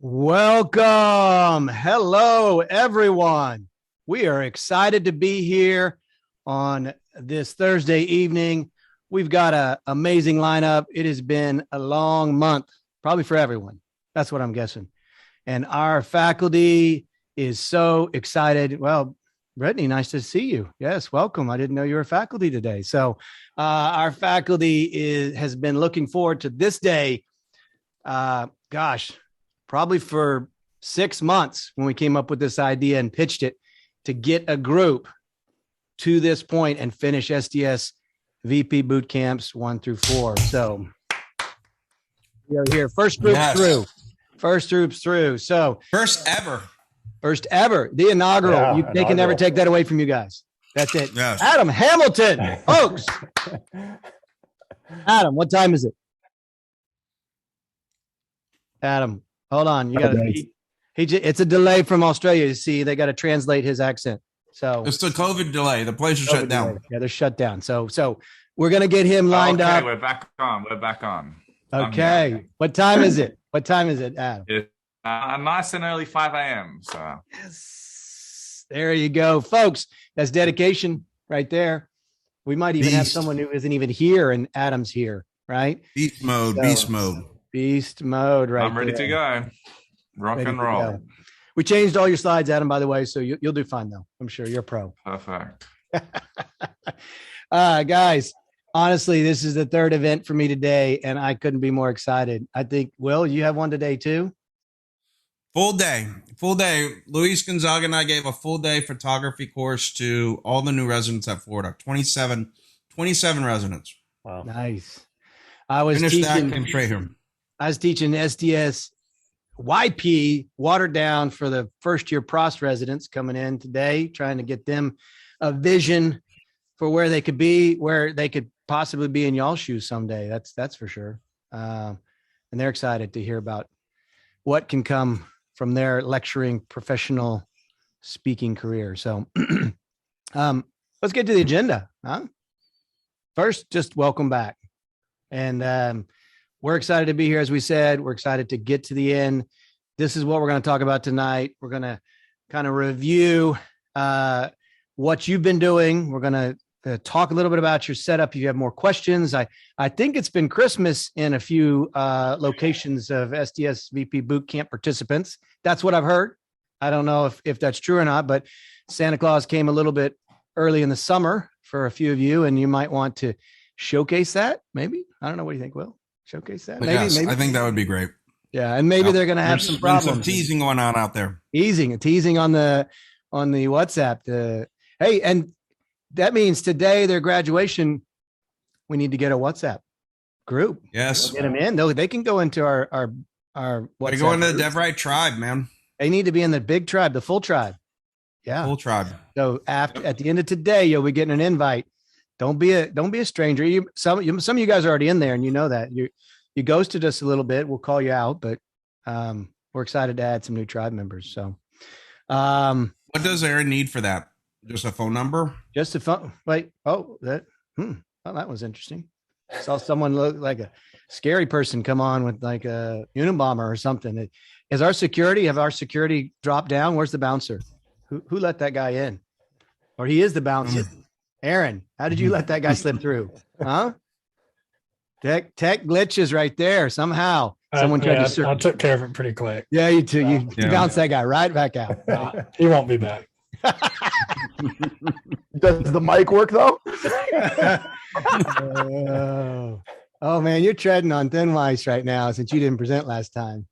Welcome. Hello, everyone. We are excited to be here on this Thursday evening. We've got an amazing lineup. It has been a long month, probably for everyone. That's what I'm guessing. And our faculty is so excited. Well, Brittany, nice to see you. Yes, welcome. I didn't know you were faculty today. So our faculty has been looking forward to this day. Probably for 6 months when we came up with this idea and pitched it to get a group to this point and finish SDS VP boot camps 1 through 4. So we are here. First group through. First groups through. So first ever, the inaugural. They can never take that away from you guys. That's it. Yes. Adam Hamilton, folks. Adam, what time is it? Adam. Hold on. You got to. It's a delay from Australia. You see, they got to translate his accent. So it's the COVID delay. The place is shut down. Delay. Yeah, they're shut down. So we're gonna get him lined up. We're back on. Okay. What time is it? What time is it, Adam? It's nice and early 5 a.m. So yes. There you go, folks. That's dedication right there. We might even have someone who isn't even here, and Adam's here, right? Beast mode. Beast mode, right? I'm ready to go. Rock and roll. We changed all your slides, Adam, by the way, so you'll do fine though. I'm sure you're a pro. Perfect. Guys, honestly, this is the third event for me today, and I couldn't be more excited. I think, Will, you have one today too? Full day. Luis Gonzaga and I gave a full day photography course to all the new residents at Florida. 27 residents. Wow. Nice. I was teaching SDS YP watered down for the first year PROS residents coming in today, trying to get them a vision for where they could be, where they could possibly be in y'all's shoes someday. That's for sure. And they're excited to hear about what can come from their lecturing professional speaking career. So let's get to the agenda. First, just welcome back. And we're excited to be here. As we said, we're excited to get to the end. This is what we're going to talk about tonight. We're going to kind of review what you've been doing. We're going to talk a little bit about your setup. If you have more questions, I think it's been Christmas in a few locations of SDS VP boot camp participants. That's what I've heard. I don't know if that's true or not, but Santa Claus came a little bit early in the summer for a few of you, and you might want to showcase that. Maybe. I don't know. What do you think, Will? Showcase that? Maybe. I think that would be great. Yeah, and maybe they're going to have some problems. Some teasing going on out there. Teasing on the WhatsApp. Hey, and that means today their graduation. We need to get a WhatsApp group. Yes, we'll get them in. They can go into our WhatsApp. They go into the DevRight tribe, man. They need to be in the big tribe, the full tribe. Yeah, full tribe. So at the end of today, you'll be getting an invite. Don't be a stranger. Some of you guys are already in there, and you know that you ghosted us a little bit. We'll call you out, but we're excited to add some new tribe members. So, what does Aaron need for that? Just a phone number? Just a phone. Wait. Oh, that. Well, that was interesting. I saw someone look like a scary person come on with like a Unabomber or something. Have our security dropped down? Where's the bouncer? Who let that guy in? Or he is the bouncer. Aaron, how did you let that guy slip through? Huh? Tech glitches right there. Somehow someone tried to. I took care of it pretty quick. Yeah, you too. You bounced that guy right back out. He won't be back. Does the mic work though? Oh man, you're treading on thin ice right now since you didn't present last time.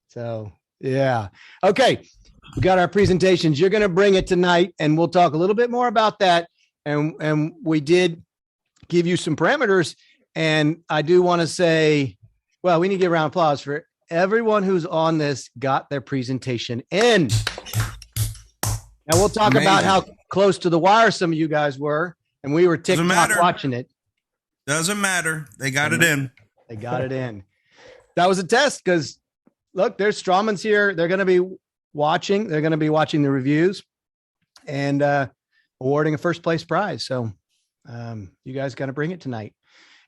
So yeah. Okay. We got our presentations. You're going to bring it tonight, and we'll talk a little bit more about that. And we did give you some parameters. And I do want to say, well, we need to give a round of applause for everyone who's on this, got their presentation in. Now we'll talk about how close to the wire some of you guys were, and we were TikTok watching it. Doesn't matter. They got it in. They got it in. That was a test because look, there's Strawman's here. They're going to be watching. They're going to be watching the reviews and awarding a first place prize. So you guys got to bring it tonight.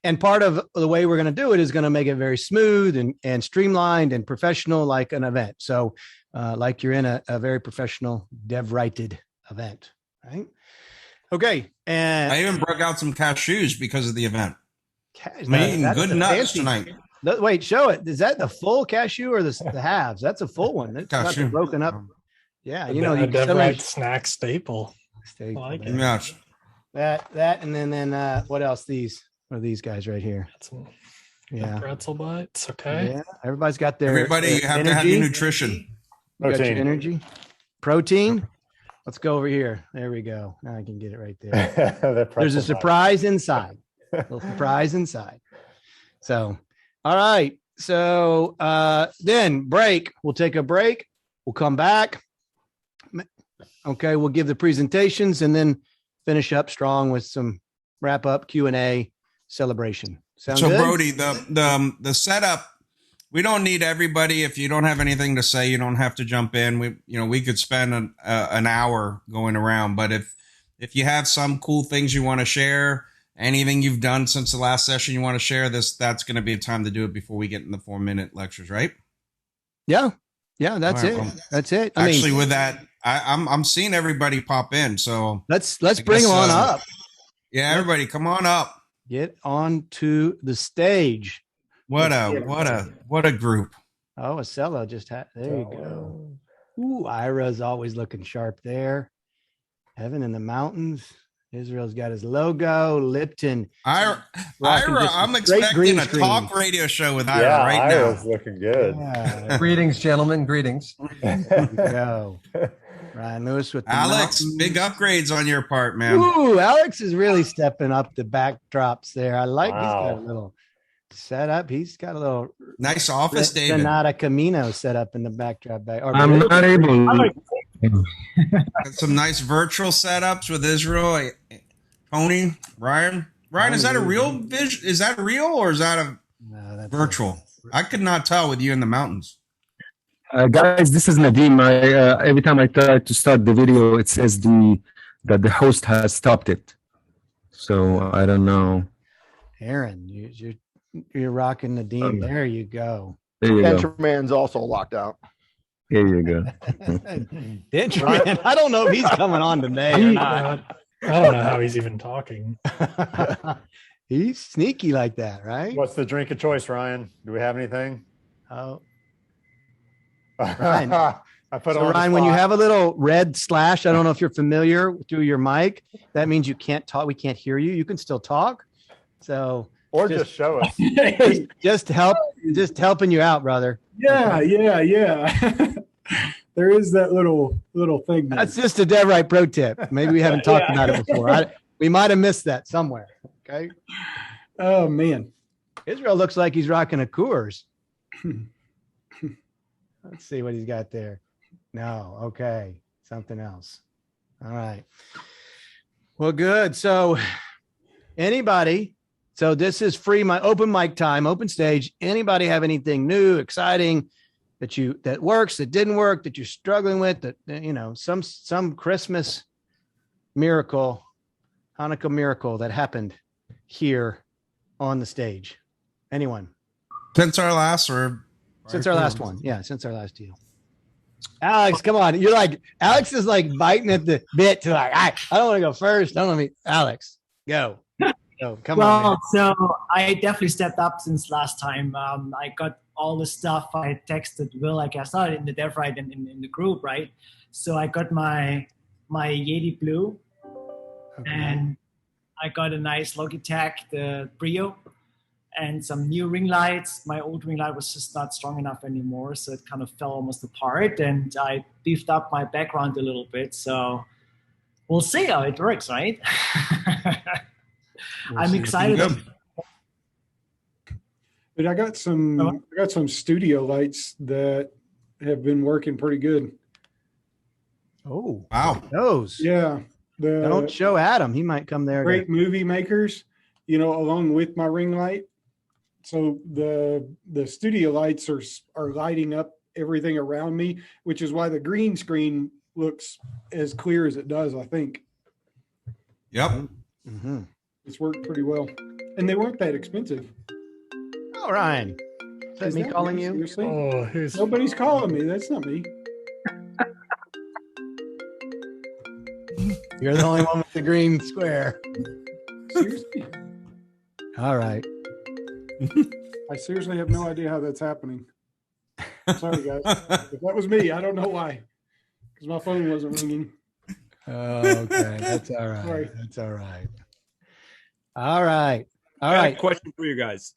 And part of the way we're going to do it is going to make it very smooth and streamlined and professional, like an event. So like you're in a very professional DevRighted event, right? Okay. And I even broke out some cashews because of the event. I'm That- eating that's good a nuts fancy- tonight. Wait, show it. Is that the full cashew or the halves? That's a full one. It's not Cashew. broken up. Yeah, you A know, you DevRight sometimes snack staple. stay I like it. Yes. that, and then what else? These are these guys right here. Got some Yeah, pretzel bites. Okay. yeah. Everybody's got their Everybody, their you have to have your energy. nutrition. You got your Protein. energy, protein. Let's go over here. There we go. Now I can get it right there. The There's a pretzel surprise inside. A little surprise inside. So, all right. So then break. We'll take a break. We'll come back. Okay, we'll give the presentations and then finish up strong with some wrap up Q&A celebration. Sound So good? Brody, the setup, we don't need everybody. If you don't have anything to say, you don't have to jump in. We could spend an hour going around, but if you have some cool things you want to share, anything you've done since the last session you want to share, that's going to be a time to do it before we get in the 4-minute lectures, right? Yeah. Yeah, that's All right, it. well, That's it. Actually, with that, I'm seeing everybody pop in. So let's I bring guess, them on up. yeah, everybody, come on up. Get onto the stage. What a group. Oh, Acela just had. There you go. Ooh, Ira's always looking sharp there. Heaven in the mountains. Israel's got his logo. Lipton. Ira, rocking just a I'm straight expecting green a screen. talk radio show with Ira Yeah, right Ira's now. looking good. Yeah, Greetings, gentlemen. Greetings. there we go. Ryan Lewis with the Alex, mountains. big upgrades on your part, man. Ooh, Alex is really stepping up the backdrops there. I like. He's got a Wow. little setup. He's got a little Nice office, David. Sonata Camino set up in the backdrop. I'm not able. Got some nice virtual setups with Israel, Tony, Ryan. Ryan, is that a real vision? Is that real or is that a No, that's virtual? I could not tell with you in the mountains. Guys, this is Nadim. Every time I try to start the video, it says that the host has stopped it. So I don't know. Aaron, you're rocking the Dean. There you go. There you go. Ventureman's also locked out. There you go. Benjamin, I don't know if he's coming on today or not. I don't know how he's even talking. He's sneaky like that, right? What's the drink of choice, Ryan? Do we have anything? Oh, Ryan. I put so on the Ryan, when you spot. have a little red slash, I don't know if you're familiar through your mic. That means you can't talk. We can't hear you. You can still talk. So or just- just show us. just helping you out, brother. Yeah. There is that little thing. there. That's just a DevRight pro tip. Maybe we haven't talked about it before. We might have missed that somewhere. Okay. Oh man. Israel looks like he's rocking a Coors. Let's see what he's got there. No. Okay. Something else. All right. Well, good. So anybody, so this is free, my open mic time, open stage. Anybody have anything new, exciting that works, that didn't work, that you're struggling with, that, you know, some Christmas miracle, Hanukkah miracle that happened here on the stage? Anyone? Since our last Since our last one. Yeah, since our last deal. Alex, come on. You're like, Alex is like biting at the bit to like, I don't want to go first. Don't let me. Alex, go. Go. Come on. Man. So I definitely stepped up since last time. I got all the stuff I texted Will, I guess, not in the DevRight and in the group, right? So I got my Yeti Blue, Okay. and I got a nice Logitech, the Brio, and some new ring lights. My old ring light was just not strong enough anymore, so it kind of fell almost apart, and I beefed up my background a little bit. So we'll see how it works, right? I'm excited. Good. But I got some studio lights that have been working pretty good. Oh, Wow. those. Yeah. Don't show Adam. He might come there. Great movie makers, along with my ring light. So the studio lights are lighting up everything around me, which is why the green screen looks as clear as it does, I think. Yep. Mm-hmm. It's worked pretty well. And they weren't that expensive. Oh, Ryan. Is that me calling you? Seriously? Oh, who's Nobody's calling me. That's not me. You're the only one with the green square. Seriously? All right. I seriously have no idea how that's happening. Sorry, guys. If that was me, I don't know why. Because my phone wasn't ringing. Okay. That's all right. Sorry. That's all right. All right. All I got a right. question for you guys.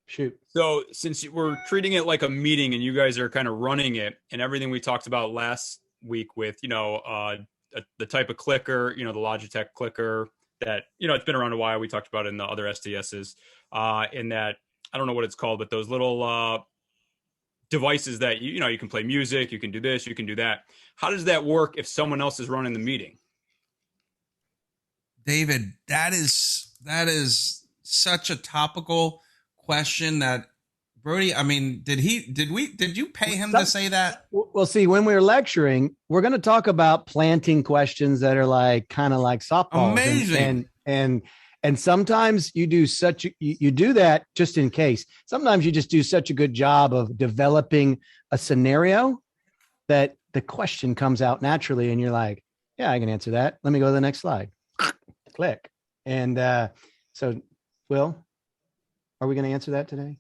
Shoot. So since we're treating it like a meeting and you guys are kind of running it and everything we talked about last week with, the type of clicker, the Logitech clicker that, it's been around a while. We talked about it in the other SDSs, in that, I don't know what it's called, but those little devices that, you can play music, you can do this, you can do that. How does that work if someone else is running the meeting? David, that is such a topical question that Brody, I mean, did you pay him to say that? Well, see, when we're lecturing, we're going to talk about planting questions that are kind of like softballs. Amazing. And sometimes you do you do that just in case. Sometimes you just do such a good job of developing a scenario that the question comes out naturally and you're like, yeah, I can answer that. Let me go to the next slide. Click. And so, Will, are we going to answer that today?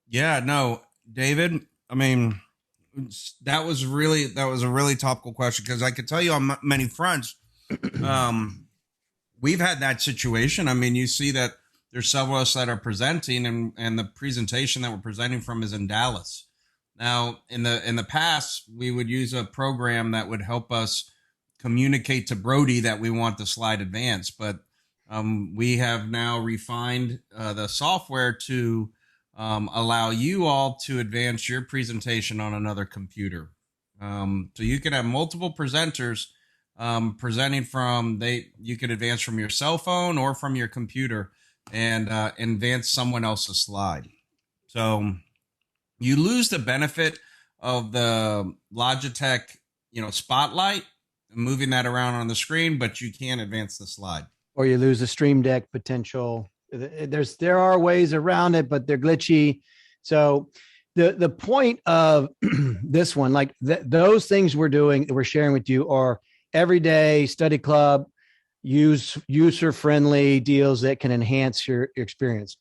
Yeah, no, David. I mean, that was a really topical question because I could tell you on many fronts, we've had that situation. I mean, you see that there's several of us that are presenting, and the presentation that we're presenting from is in Dallas. Now, in the past, we would use a program that would help us communicate to Brody that we want the slide advanced, but we have now refined the software to allow you all to advance your presentation on another computer. So you can have multiple presenters presenting you could advance from your cell phone or from your computer and advance someone else's slide. So you lose the benefit of the Logitech, spotlight, moving that around on the screen, but you can advance the slide. Or you lose the Stream Deck potential. There are ways around it, but they're glitchy. So the point of this one, those things we're sharing with you are everyday study club, user friendly deals that can enhance your experience.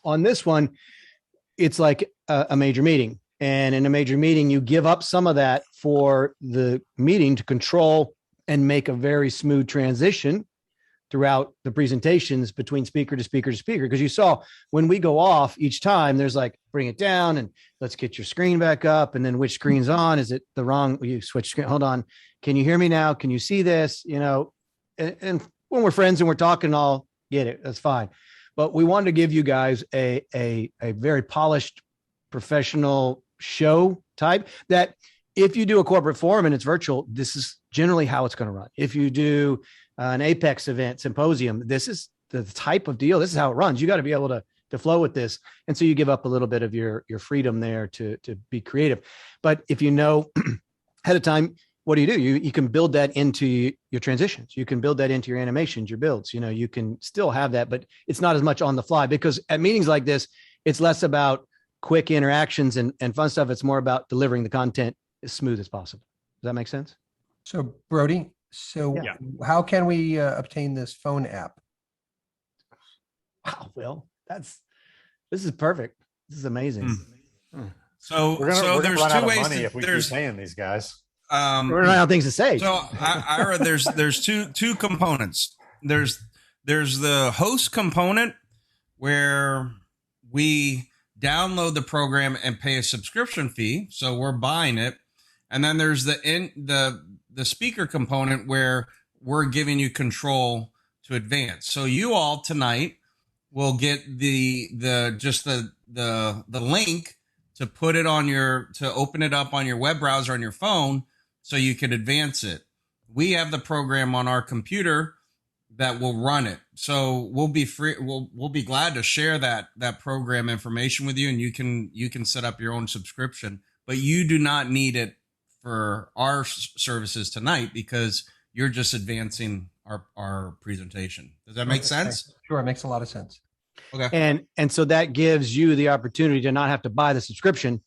On this one, it's like a major meeting. And in a major meeting, you give up some of that for the meeting to control and make a very smooth transition throughout the presentations between speaker to speaker to speaker. Because you saw when we go off each time, there's bring it down and let's get your screen back up. And then which screen's on? Is it the wrong? You switch screen. Hold on. Can you hear me now? Can you see this? And when we're friends and we're talking, I'll get it. That's fine. But we wanted to give you guys a very polished, professional show type that if you do a corporate forum and it's virtual, this is generally how it's going to run. If you do an Apex event, symposium, this is the type of deal. This is how it runs. You got to be able to flow with this. And so you give up a little bit of your freedom there to be creative. But if you know ahead of time, what do? You can build that into your transitions. You can build that into your animations, your builds. You can still have that, but it's not as much on the fly because at meetings like this, it's less about quick interactions and fun stuff. It's more about delivering the content as smooth as possible. Does that make sense? So Brody, Yeah. how can we obtain this phone app? Wow, Will, this is perfect. This is amazing. So We're gonna there's run two out of ways money to, if we keep there's paying these guys. We're running out of things to say. So Ira, there's two components. There's the host component where we download the program and pay a subscription fee, so we're buying it. And then there's the speaker component where we're giving you control to advance. So you all tonight will get the link to put it on to open it up on your web browser on your phone so you can advance it. We have the program on our computer that will run it. So we'll be free. We'll be glad to share that program information with you, and you can set up your own subscription. But you do not need it for our services tonight because you're just advancing our presentation. Does that make sense? Sure, it makes a lot of sense. Okay. And so that gives you the opportunity to not have to buy the subscription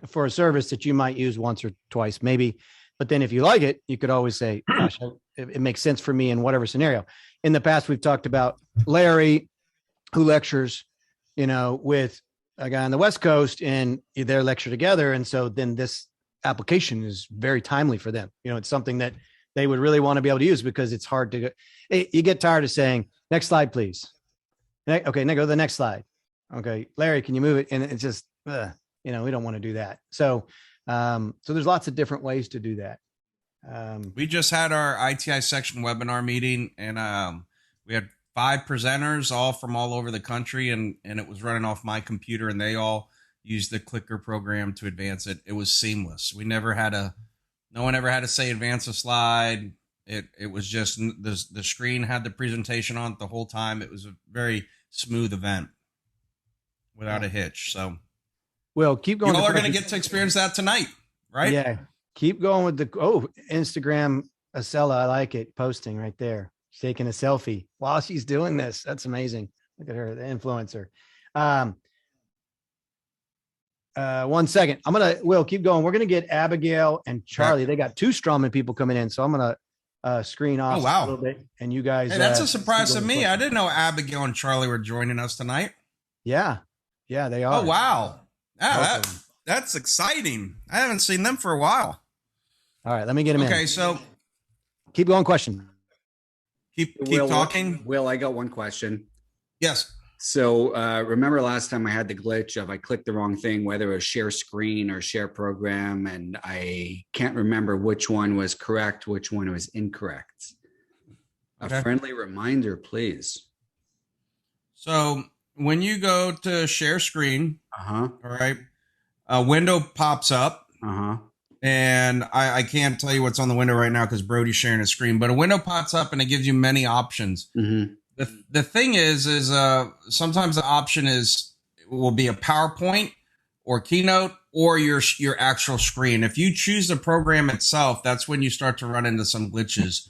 for a service that you might use once or twice, maybe. But then if you like it, you could always say, gosh, it makes sense for me in whatever scenario. In the past, we've talked about Larry, who lectures, with a guy on the West Coast, and they're lecture together. And so then this application is very timely for them. It's something that they would really want to be able to use because it's hard to you get tired of saying, next slide, please. Okay, now go to the next slide. Okay, Larry, can you move it? And it's just, we don't want to do that. So there's lots of different ways to do that. We just had our ITI section webinar meeting, and we had 5 presenters, all from all over the country, and it was running off my computer, and they all used the clicker program to advance it. It was seamless. No one ever had to say advance a slide. It was just the screen had the presentation on it the whole time. It was a very smooth event without a hitch. So, well, keep going. You all are going to get to experience that tonight, right? Yeah. Keep going with the Instagram Acela. I like it. Posting right there, taking a selfie while she's doing this. That's amazing. Look at her, the influencer. 1 second. Will keep going. We're gonna get Abigail and Charlie. They got 2 Strawman people coming in, so I'm gonna screen off a little bit, and you guys. Hey, that's a surprise to me. I didn't know Abigail and Charlie were joining us tonight. Yeah, they are. Oh wow, that's exciting. I haven't seen them for a while. All right, let me get them in. Okay, so keep going. Question. Keep talking. Will, I got one question. Yes. So remember last time I had the glitch of I clicked the wrong thing, whether it was share screen or share program, and I can't remember which one was correct, which one was incorrect. A friendly reminder, please. So when you go to share screen, all right, a window pops up. And I can't tell you what's on the window right now because Brody's sharing a screen, but a window pops up and it gives you many options. The thing is sometimes the option will be a PowerPoint or Keynote or your actual screen. If you choose the program itself, that's when you start to run into some glitches.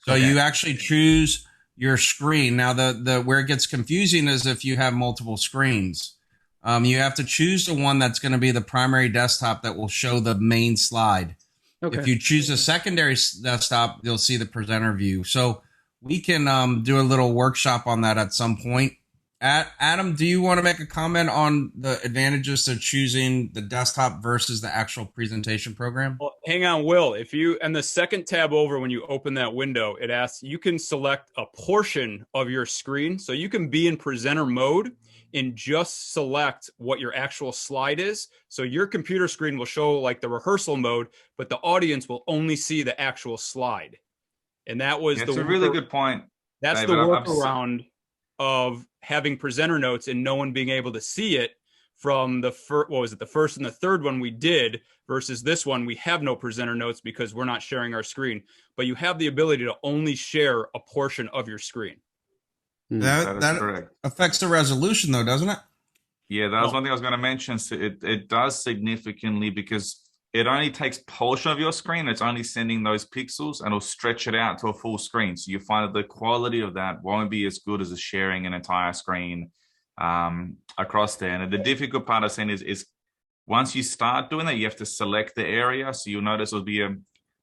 So you actually choose your screen. Now the where it gets confusing is if you have multiple screens. You have to choose the one that's going to be the primary desktop that will show the main slide. If you choose a secondary desktop, you'll see the presenter view. So we can do a little workshop on that at some point. Adam, do you want to make a comment on the advantages of choosing the desktop versus the actual presentation program? Well, hang on, Will. If you, and the second tab over, when you open that window, it asks, you can select a portion of your screen. So you can be in presenter mode and just select what your actual slide is. So your computer screen will show like the rehearsal mode, but the audience will only see the actual slide. And that was a really good point. That's David. the workaround of having presenter notes and no one being able to see it from the the first and the third one we did versus this one. We have no presenter notes because we're not sharing our screen, but you have the ability to only share a portion of your screen. That affects the resolution though, doesn't it? Yeah, that was one thing I was going to mention. So it does significantly because it only takes a portion of your screen. It's only sending those pixels and it'll stretch it out to a full screen. So you find that the quality of that won't be as good as sharing an entire screen across there. And the difficult part of saying is once you start doing that, you have to select the area. So you'll notice there'll be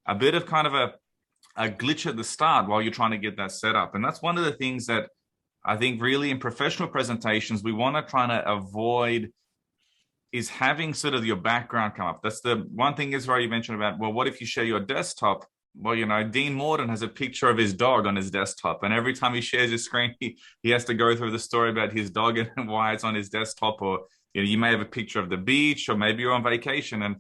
a bit of kind of a glitch at the start while you're trying to get that set up. And that's one of the things that I think really in professional presentations, we want to try to avoid is having sort of your background come up. That's the one thing Israel you mentioned about, well, what if you share your desktop? Well, Dean Morton has a picture of his dog on his desktop. And every time he shares his screen, he has to go through the story about his dog and why it's on his desktop. Or, you may have a picture of the beach or maybe you're on vacation and,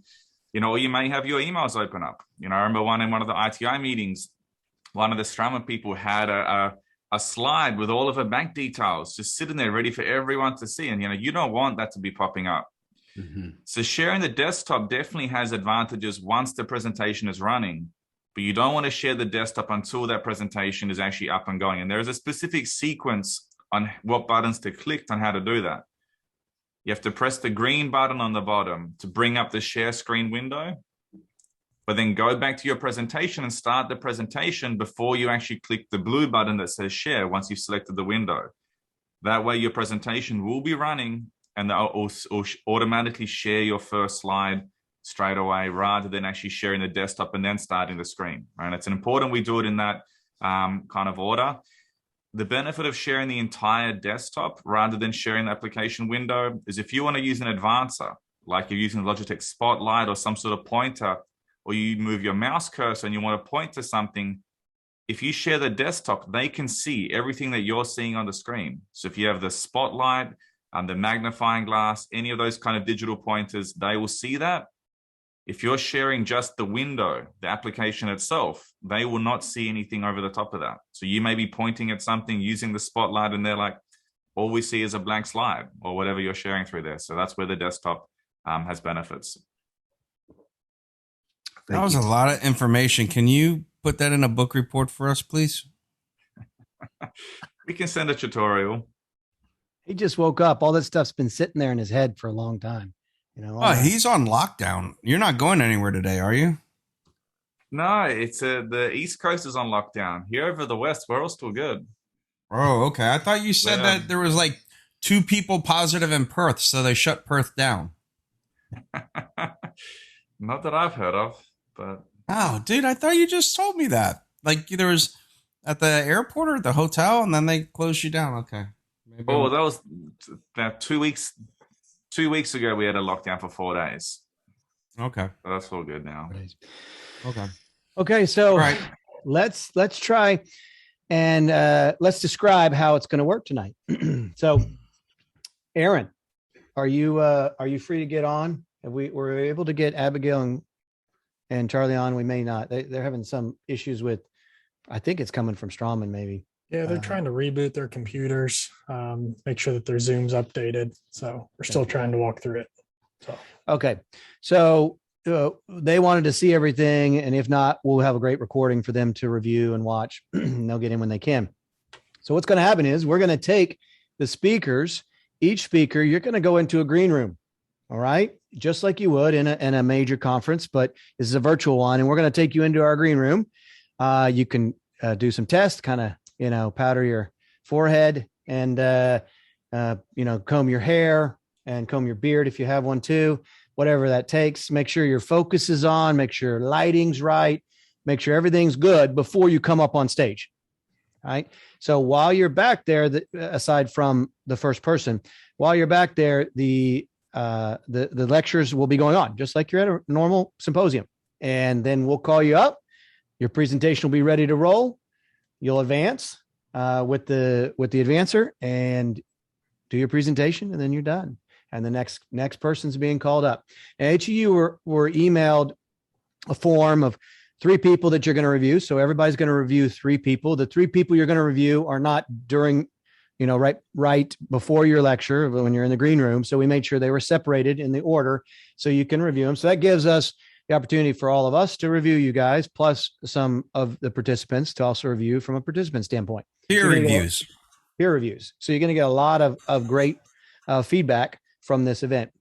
or you may have your emails open up. I remember in one of the ITI meetings, one of the Strummer people had a slide with all of her bank details just sitting there ready for everyone to see. And, you don't want that to be popping up. So sharing the desktop definitely has advantages once the presentation is running. but you don't want to share the desktop until that presentation is actually up and going. And there is a specific sequence on what buttons to click on how to do that. You have to press the green button on the bottom to bring up the share screen window, but then go back to your presentation and start the presentation before you actually click the blue button that says share once you've selected the window. That way your presentation will be running and they'll automatically share your first slide straight away rather than actually sharing the desktop and then starting the screen. Right? It's important we do it in that kind of order. The benefit of sharing the entire desktop rather than sharing the application window is if you want to use an advancer, like you're using Logitech Spotlight or some sort of pointer, or you move your mouse cursor and you want to point to something, if you share the desktop, they can see everything that you're seeing on the screen. So if you have the Spotlight, the magnifying glass, any of those kind of digital pointers, they will see that. If you're sharing just the window, the application itself, they will not see anything over the top of that. So you may be pointing at something using the Spotlight and they're like, all we see is a blank slide or whatever you're sharing through there. So that's where the desktop has benefits. That was a lot of information. Can you put that in a book report for us, please? We can send a tutorial. He just woke up. All this stuff's been sitting there in his head for a long time. You know, oh, he's on lockdown. You're not going anywhere today, are you? No, it's the East Coast is on lockdown. Here over the West, we're all still good. Oh, okay. I thought you said that there was like 2 people positive in Perth, so they shut Perth down. Not that I've heard of, but oh, dude, I thought you just told me that. Like there was at the airport or at the hotel, and then they closed you down. Okay. Maybe that was about 2 weeks. 2 weeks ago, we had a lockdown for 4 days. Okay. So that's all good now. Okay. Okay. So let's try and let's describe how it's going to work tonight. So, Aaron, are you free to get on? If were able to get Abigail and Charlie on, we may not. They're having some issues with, I think it's coming from Strawman maybe. Yeah, they're trying to reboot their computers, make sure that their Zoom's updated. So we're still trying to walk through it. So okay, so they wanted to see everything, and if not, we'll have a great recording for them to review and watch. And they'll get in when they can. So what's going to happen is we're going to take the speakers. Each speaker, you're going to go into a green room. All right, just like you would in a major conference, but this is a virtual one, and we're going to take you into our green room. You can do some tests, kind of. Powder your forehead and, comb your hair and comb your beard if you have one too, whatever that takes. Make sure your focus is on, make sure lighting's right, make sure everything's good before you come up on stage. All right. So while you're back there, aside from the first person, while you're back there, the lectures will be going on just like you're at a normal symposium. And then we'll call you up. Your presentation will be ready to roll. You'll advance with the advancer and do your presentation, and then you're done. And the next person's being called up. And each of you were emailed a form of 3 people that you're going to review. So everybody's going to review 3 people. The 3 people you're going to review are not during, right before your lecture when you're in the green room. So we made sure they were separated in the order so you can review them. So that gives us the opportunity for all of us to review you guys, plus some of the participants to also review from a participant standpoint. Peer reviews. So you're going to get a lot of great feedback from this event.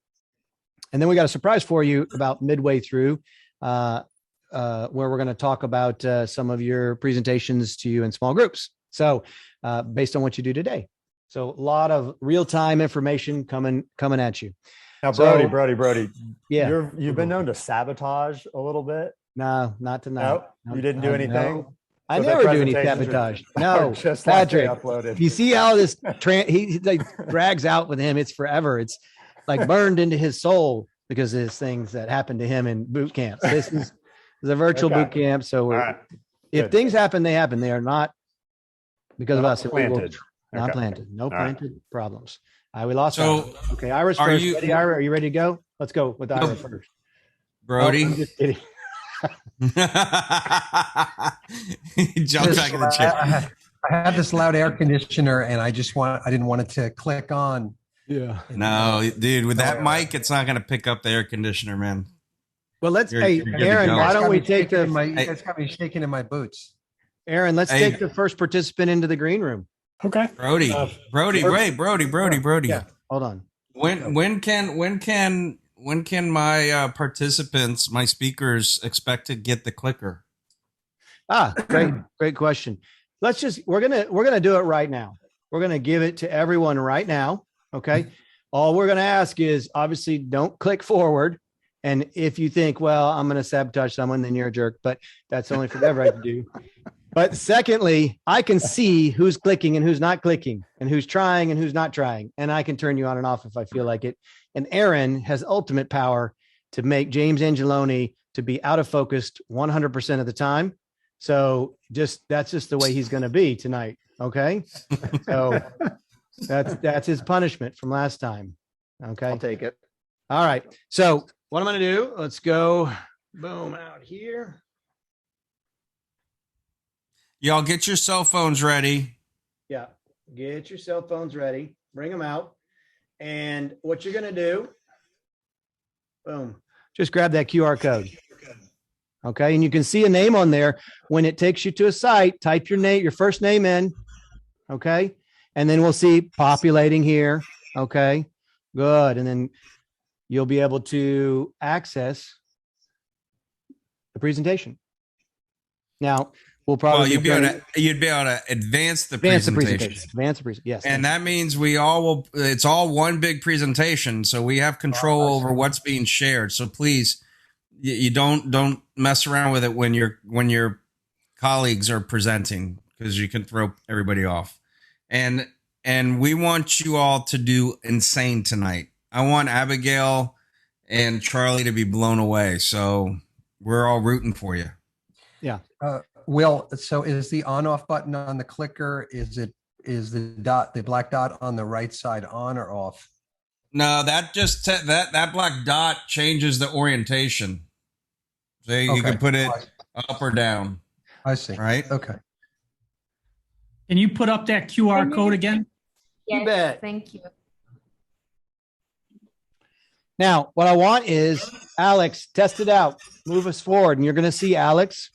And then we got a surprise for you about midway through where we're going to talk about some of your presentations to you in small groups. So based on what you do today. So a lot of real-time information coming at you. Now, Brody. Yeah. You've been known to sabotage a little bit. No, not tonight. No, you didn't do anything. No. I never do any sabotage. No, just Patrick. Uploaded. You see how this he drags out with him? It's forever. It's like burned into his soul because of his things that happened to him in boot camps. This is a virtual boot camp. So if things happen, they happen. They are not because of us. Planted. Not planted. No planted problems. We lost. So, okay, Ira's first. Ready, Ira? Are you ready to go? Let's go with Ira first. Brody. I'm just kidding. He jumped back in the chair. I had this loud air conditioner, and I didn't want it to click on. Yeah. No, dude, with that mic, it's not going to pick up the air conditioner, man. Well, let's, You're- hey, you're good to Aaron, go. why don't we take You the, guys got me shaking in my boots. Aaron, let's Hey. take the first participant into the green room. Okay. Brody, Brody, sure. wait, Brody. Yeah, hold on. When can my participants, my speakers, expect to get the clicker? Great question. We're gonna do it right now. We're gonna give it to everyone right now. Okay. All we're gonna ask is obviously don't click forward. And if you think, well, I'm gonna sabotage someone, then you're a jerk. But that's only for DevRight to do. But secondly, I can see who's clicking and who's not clicking, and who's trying and who's not trying, and I can turn you on and off if I feel like it. And Aaron has ultimate power to make James Angeloni to be out of focus 100% of the time. So that's just the way he's going to be tonight. Okay. So that's his punishment from last time. Okay. I'll take it. All right. So what I'm going to do, let's go boom out here. Y'all get your cell phones ready. Yeah. Get your cell phones ready. Bring them out. And what you're going to do, boom, just grab that QR code. Okay. And you can see a name on there. When it takes you to a site, type your name, your first name in. Okay. And then we'll see populating here. Okay. Good. And then you'll be able to access the presentation. Now, we'll probably Well, you'd be able to advance the advance the presentation. presentation. Advance the presentation. Yes. And that means we all will, it's all one big presentation. So we have control over what's being shared. So please, you don't mess around with it when your colleagues are presenting, because you can throw everybody off. And we want you all to do insane tonight. I want Abigail and Charlie to be blown away. So we're all rooting for you. Yeah. Will, so is the on-off button on the clicker, is the black dot on the right side on or off? No, that just that black dot changes the orientation. So you can put it up or down. I see. Right? Okay. Can you put up that QR code again? You bet. Thank you. Now, what I want is Alex, test it out. Move us forward, and you're going to see Alex.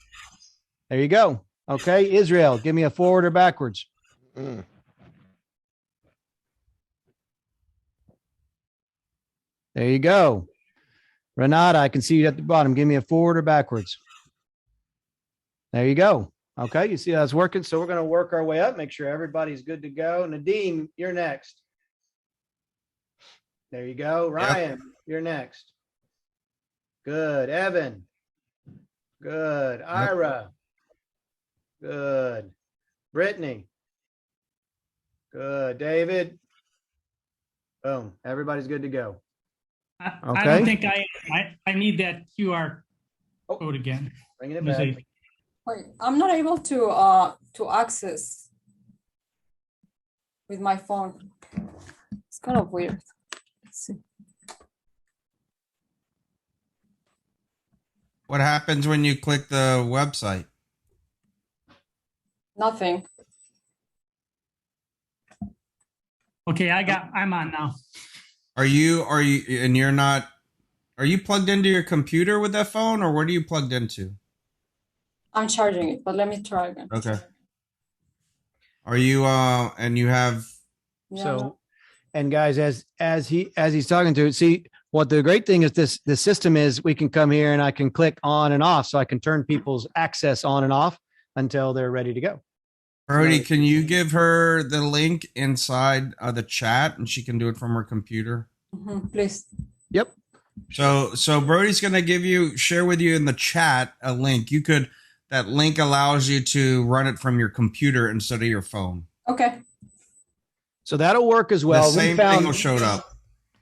There you go. Okay, Israel, give me a forward or backwards. There you go. Renata, I can see you at the bottom. Give me a forward or backwards. There you go. Okay, you see how it's working? So we're going to work our way up, make sure everybody's good to go. Nadeem, you're next. There you go. Ryan, you're next. Good. Evan. Good. Ira. Good. Brittany. Good. David. Boom. Everybody's good to go. I Okay. don't think I need that QR code again. Bringing it Let me back. see. Wait, I'm not able to access with my phone. It's kind of weird. Let's see. What happens when you click the website? Nothing. Okay, I'm on now. Are you plugged into your computer with that phone, or what are you plugged into? I'm charging it, but let me try again. Okay. Are you and you have Yeah, So, and guys, as he's talking to, see what the great thing is, the system is we can come here and I can click on and off, so I can turn people's access on and off until they're ready to go. Brody, can you give her the link inside the chat and she can do it from her computer? please. Yep. So Brody's going to share with you in the chat a link. That link allows you to run it from your computer instead of your phone. Okay. So that'll work as well. The same thing will show up.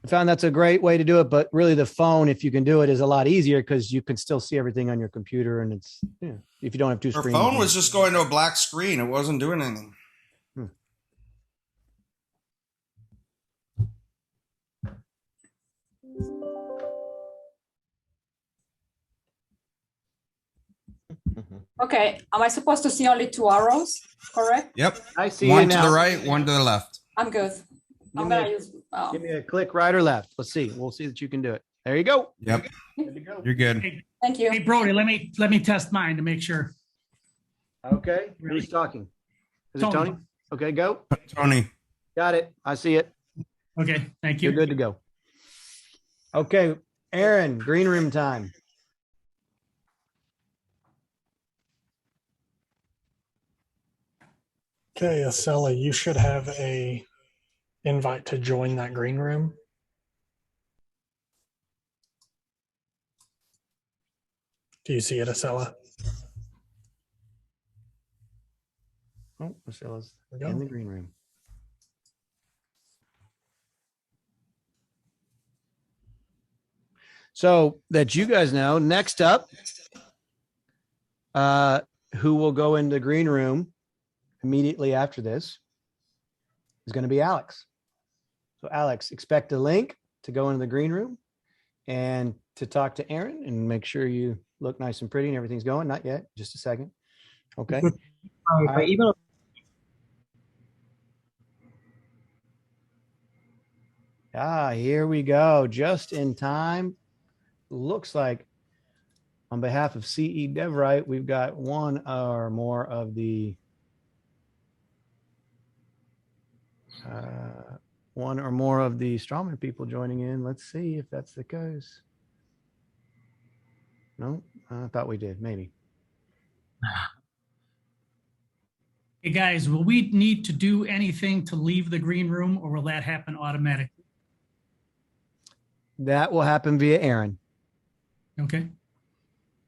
I found that's a great way to do it, but really the phone, if you can do it, is a lot easier because you can still see everything on your computer, and it's if you don't have two Her screens. phone was just going to a black screen. It wasn't doing anything. Okay. Am I supposed to see only 2 arrows? Correct? Yep. I see one you to now. the right, one to the left. I'm good. I'm me gonna a- use. Give me a click right or left. Let's see. We'll see that you can do it. There you go. Yep. Good to go. You're good. Hey, Thank you. hey, Brody, let me test mine to make sure. Okay. Who's talking? Is it Tony. Tony? Okay, go. Tony. Got it. I see it. Okay, thank you. You're good to go. Okay, Aaron, green room time. Okay, Acela, you should have a invite to join that green room. Do you see it, Acela? Oh, Michelle's There we go. in the green room. So that you guys know, next up, who will go into the green room immediately after this is going to be Alex. So Alex, expect a link to go into the green room and to talk to Aaron and make sure you look nice and pretty and everything's going. Not yet, just a second. Okay. All right. Here we go. Just in time. Looks like on behalf of CE DevRight, we've got one or more of the Strawman people joining in. Let's see if that's the case. No, I thought we did. Maybe. Hey guys, will we need to do anything to leave the green room, or will that happen automatically? That will happen via Aaron. Okay.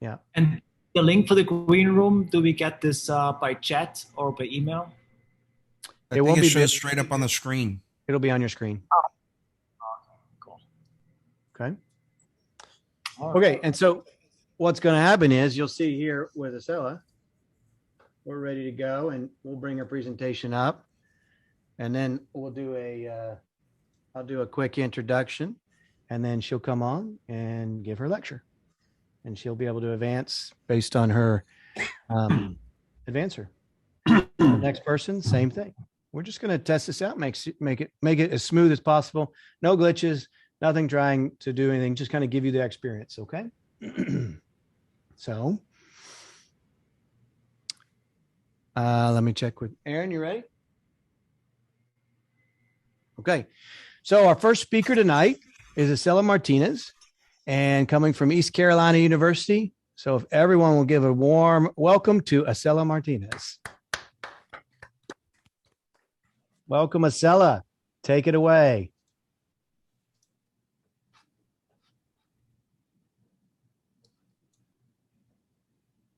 Yeah. And the link for the green room, do we get this by chat or by email? It won't be shows straight up on the screen. It'll be on your screen. Cool. Okay. Okay. And so what's going to happen is you'll see here with Acela, we're ready to go and we'll bring our presentation up and then we'll do I'll do a quick introduction and then she'll come on and give her lecture and she'll be able to advance based on her advancer. The next person, same thing. We're just going to test this out, make it as smooth as possible. No glitches, nothing trying to do anything, just kind of give you the experience. Okay. So let me check with Aaron. You ready? Okay. So our first speaker tonight is Acela Martinez and coming from East Carolina University. So if everyone will give a warm welcome to Acela Martinez. Welcome, Acela. Take it away.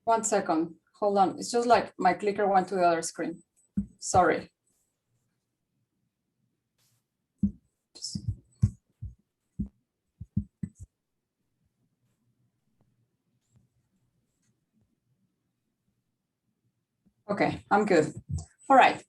One second. Hold on. It's just like my clicker went to the other screen. Sorry. Okay, I'm good. All right.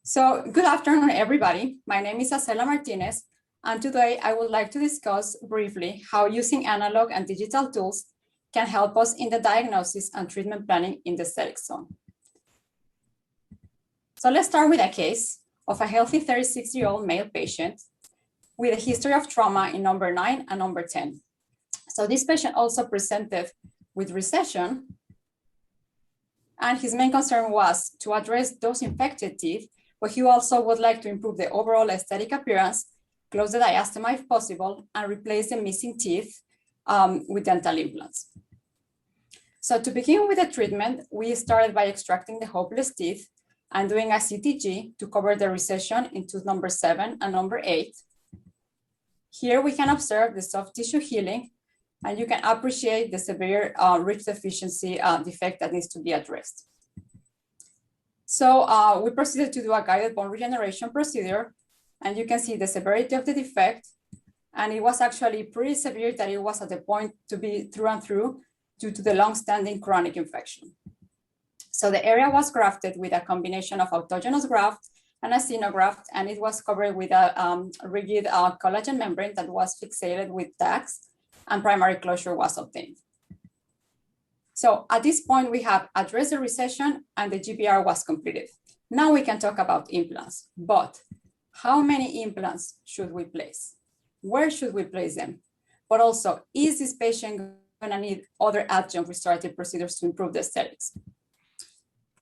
So good afternoon, everybody. My name is Acela Martinez, and today I would like to discuss briefly how using analog and digital tools can help us in the diagnosis and treatment planning in the aesthetic zone. So let's start with a case of a healthy 36-year-old male patient with a history of trauma in number 9 and number 10. So this patient also presented with recession, and his main concern was to address those infected teeth, but he also would like to improve the overall aesthetic appearance, close the diastema if possible, and replace the missing teeth with dental implants. So to begin with the treatment, we started by extracting the hopeless teeth and doing a CTG to cover the recession in tooth number 7 and number 8. Here we can observe the soft tissue healing, and you can appreciate the severe ridge deficiency defect that needs to be addressed. So we proceeded to do a guided bone regeneration procedure, and you can see the severity of the defect. And it was actually pretty severe that it was at the point to be through and through due to the long-standing chronic infection. So the area was grafted with a combination of autogenous graft and a xenograft, and it was covered with a rigid collagen membrane that was fixated with tags, and primary closure was obtained. So at this point, we have addressed the recession and the GBR was completed. Now we can talk about implants, but how many implants should we place? Where should we place them? but also, is this patient going to need other adjunct restorative procedures to improve the aesthetics?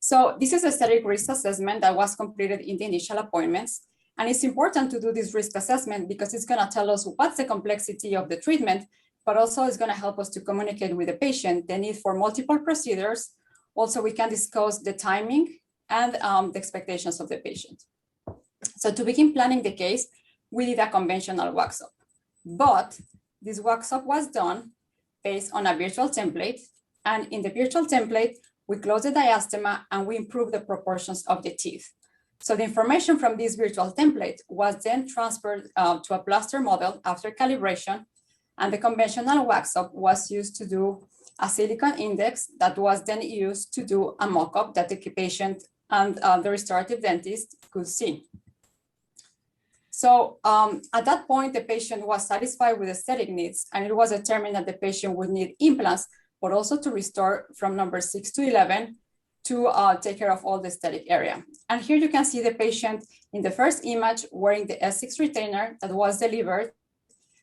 So this is a aesthetic risk assessment that was completed in the initial appointments. And it's important to do this risk assessment because it's going to tell us what's the complexity of the treatment, but also it's going to help us to communicate with the patient the need for multiple procedures. Also, we can discuss the timing and the expectations of the patient. So to begin planning the case, we did a conventional wax-up, but this wax-up was done based on a virtual template. And in the virtual template, we close the diastema and we improve the proportions of the teeth. So the information from this virtual template was then transferred to a plaster model after calibration, and the conventional wax-up was used to do a silicone index that was then used to do a mock-up that the patient and the restorative dentist could see. So at that point, the patient was satisfied with aesthetic needs, and it was determined that the patient would need implants, but also to restore from number 6 to 11 to take care of all the aesthetic area. And here you can see the patient in the first image wearing the S6 retainer that was delivered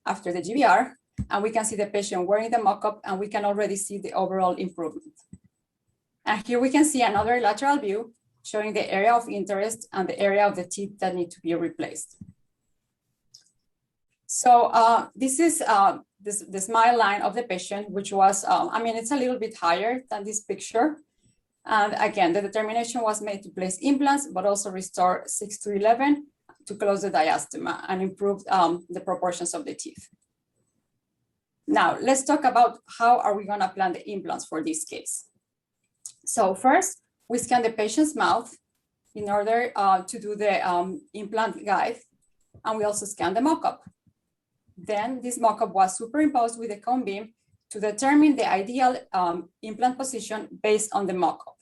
after the GBR. And we can see the patient wearing the mock-up, and we can already see the overall improvement. And here we can see another lateral view showing the area of interest and the area of the teeth that need to be replaced. So this is the smile line of the patient, which was, I mean, it's a little bit higher than this picture. And again, the determination was made to place implants, but also restore 6 to 11 to close the diastema and improve the proportions of the teeth. Now, let's talk about how are we gonna plan the implants for this case. So first, we scan the patient's mouth in order to do the implant guide, and we also scan the mock-up. Then this mock-up was superimposed with a cone beam to determine the ideal implant position based on the mock-up.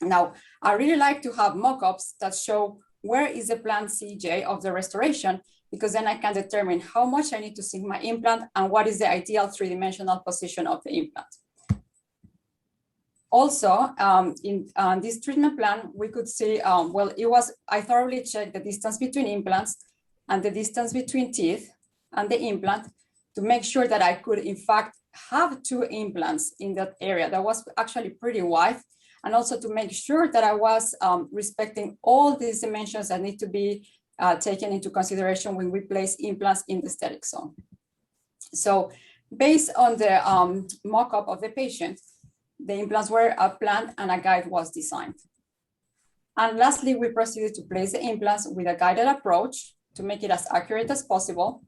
Now, I really like to have mock-ups that show where is the planned CJ of the restoration, because then I can determine how much I need to sink my implant and what is the ideal three-dimensional position of the implant. Also, in this treatment plan, we could see, well, I thoroughly checked the distance between implants and the distance between teeth and the implant to make sure that I could, in fact, have 2 implants in that area. That was actually pretty wide. And also to make sure that I was respecting all these dimensions that need to be taken into consideration when we place implants in the aesthetic zone. So based on the mock-up of the patient, the implants were planned and a guide was designed. And lastly, we proceeded to place the implants with a guided approach to make it as accurate as possible.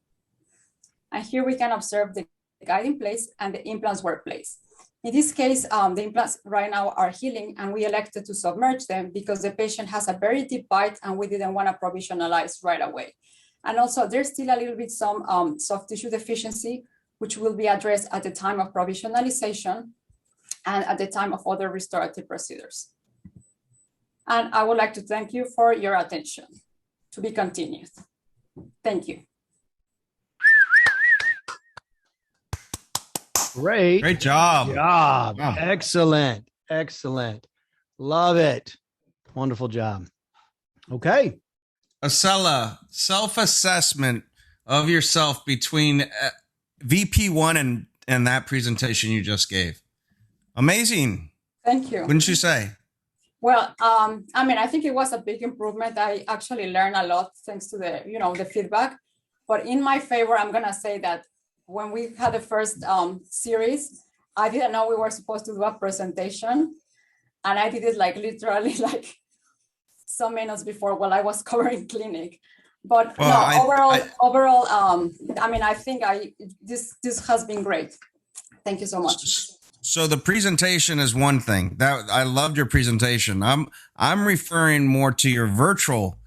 And here we can observe the guide in place and the implants were placed. In this case, the implants right now are healing, and we elected to submerge them because the patient has a very deep bite and we didn't want to provisionalize right away. And also there's still a little bit some soft tissue deficiency, which will be addressed at the time of provisionalization and at the time of other restorative procedures. And I would like to thank you for your attention. To be continued. Thank you. Great job. Wow. Excellent. Excellent. Love it. Wonderful job. Okay. Acela, self-assessment of yourself between VP1 and that presentation you just gave. Amazing. Thank you. Wouldn't you say? Well, I mean, I think it was a big improvement. I actually learned a lot thanks to the, the feedback. But in my favor, I'm gonna say that when we had the first series, I didn't know we were supposed to do a presentation, and I did it like literally like some minutes before while I was covering clinic. But overall, I mean, I think this has been great. Thank you so much. So the presentation is one thing that I loved your presentation. I'm referring more to your virtual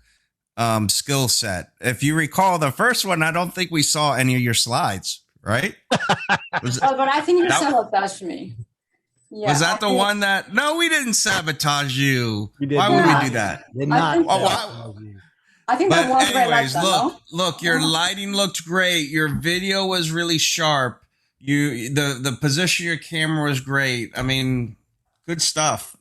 skill set. If you recall the first one, I don't think we saw any of your slides, right? But I think you sabotaged me. Yeah, was that the one that? No, we didn't sabotage you. Why would we do that? I think that was anyways, look, your lighting looked great. Your video was really sharp. The position of your camera was great. I mean, good stuff.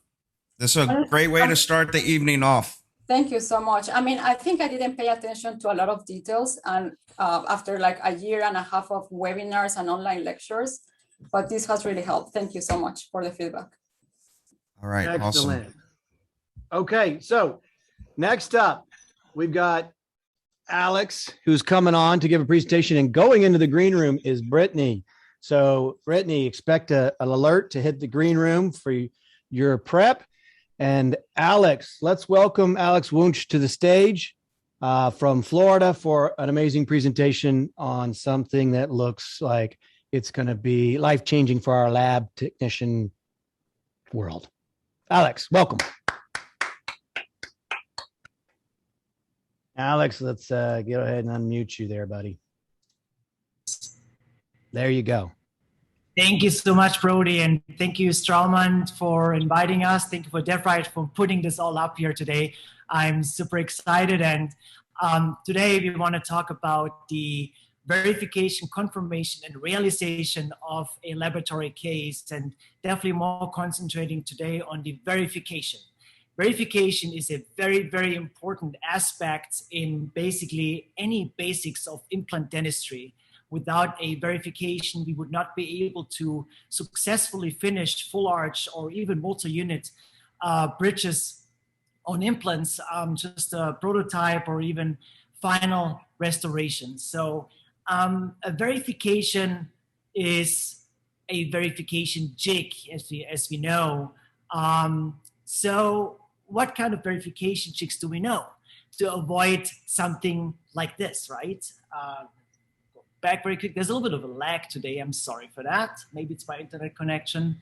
This is a great way to start the evening off. Thank you so much. I mean, I think I didn't pay attention to a lot of details, and after like a year and a half of webinars and online lectures, but this has really helped. Thank you so much for the feedback. All right. Excellent. Awesome. Okay, so next up, we've got Alex, who's coming on to give a presentation, and going into the green room is Brittany. So Brittany, expect an alert to hit the green room for your prep. And Alex, let's welcome Alex Wunsch to the stage from Florida for an amazing presentation on something that looks like it's going to be life-changing for our lab technician world. Alex, welcome. Alex, let's go ahead and unmute you there, buddy. There you go. Thank you so much, Brody, and thank you, Strawman, for inviting us. Thank you for DevRight for putting this all up here today. I'm super excited, and today we want to talk about the verification, confirmation, and realization of a laboratory case, and definitely more concentrating today on the verification. Verification is a very, very important aspect in basically any basics of implant dentistry. Without a verification, we would not be able to successfully finish full arch or even multi-unit bridges on implants, just a prototype or even final restoration. So a verification is a verification jig, as we know. So what kind of verification jigs do we know to avoid something like this, right? Back very quick. There's a little bit of a lag today. I'm sorry for that. Maybe it's my internet connection.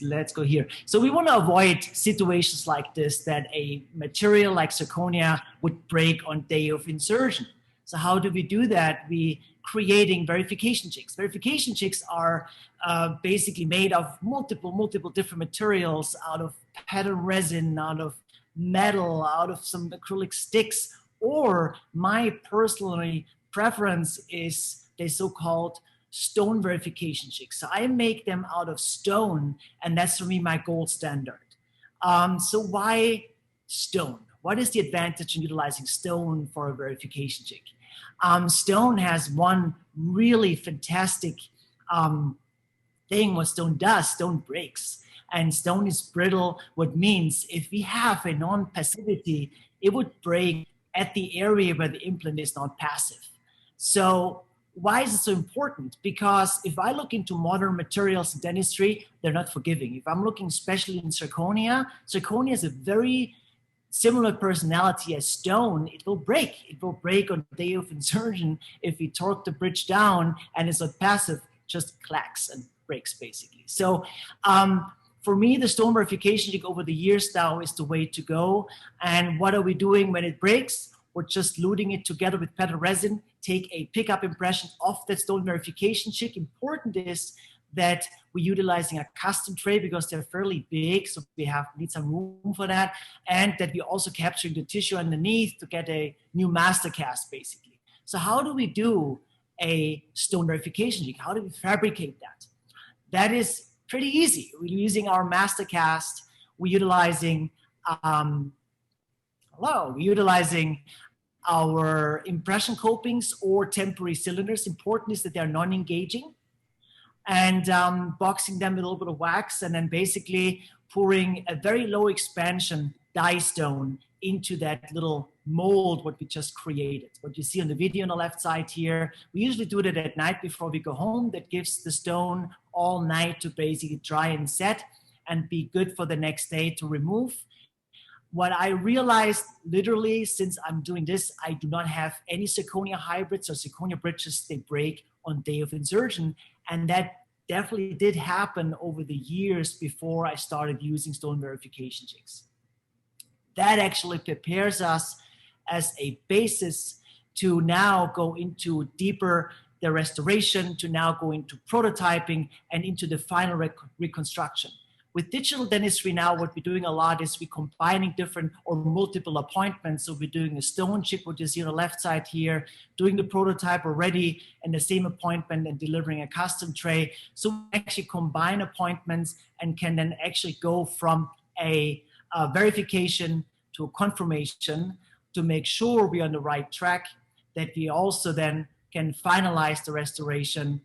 Let's go here. So we want to avoid situations like this, that a material like zirconia would break on day of insertion. So how do we do that? We creating verification jigs. Verification jigs are basically made of multiple different materials, out of pattern resin, out of metal, out of some acrylic sticks, or my personally preference is the so-called stone verification jigs. So I make them out of stone, and that's for me my gold standard. So why stone? What is the advantage in utilizing stone for a verification jig? Stone has one really fantastic thing. What stone does, stone breaks. And stone is brittle, what means if we have a non-passivity, it would break at the area where the implant is not passive. So why is it so important? Because if I look into modern materials in dentistry, they're not forgiving. If I'm looking especially in zirconia, zirconia has a very similar personality as stone. It will break. It will break on the day of insertion if we torque the bridge down and it's not passive, just clacks and breaks basically. So for me, the stone verification jig over the years now is the way to go. And what are we doing when it breaks? We're just luting it together with pattern resin, take a pickup impression of that stone verification jig. Important is that we're utilizing a custom tray because they're fairly big, so we need some room for that, and that we're also capturing the tissue underneath to get a new master cast, basically. So how do we do a stone verification jig? How do we fabricate that? That is pretty easy. We're using our master cast. We're utilizing our impression copings or temporary cylinders. Important is that they're non-engaging, and boxing them with a little bit of wax, and then basically pouring a very low expansion die stone into that little mold what we just created. What you see on the video on the left side here, we usually do that at night before we go home. That gives the stone all night to basically dry and set and be good for the next day to remove. What I realized literally since I'm doing this, I do not have any zirconia hybrids or zirconia bridges. They break on day of insertion. And that definitely did happen over the years before I started using stone verification jigs. That actually prepares us as a basis to now go into deeper the restoration, to now go into prototyping and into the final reconstruction. With digital dentistry now, what we're doing a lot is we're combining different or multiple appointments. So we're doing a stone jig, what you see on the left side here, doing the prototype already in the same appointment and delivering a custom tray. So we actually combine appointments and can then actually go from a verification to a confirmation to make sure we're on the right track, that we also then can finalize the restoration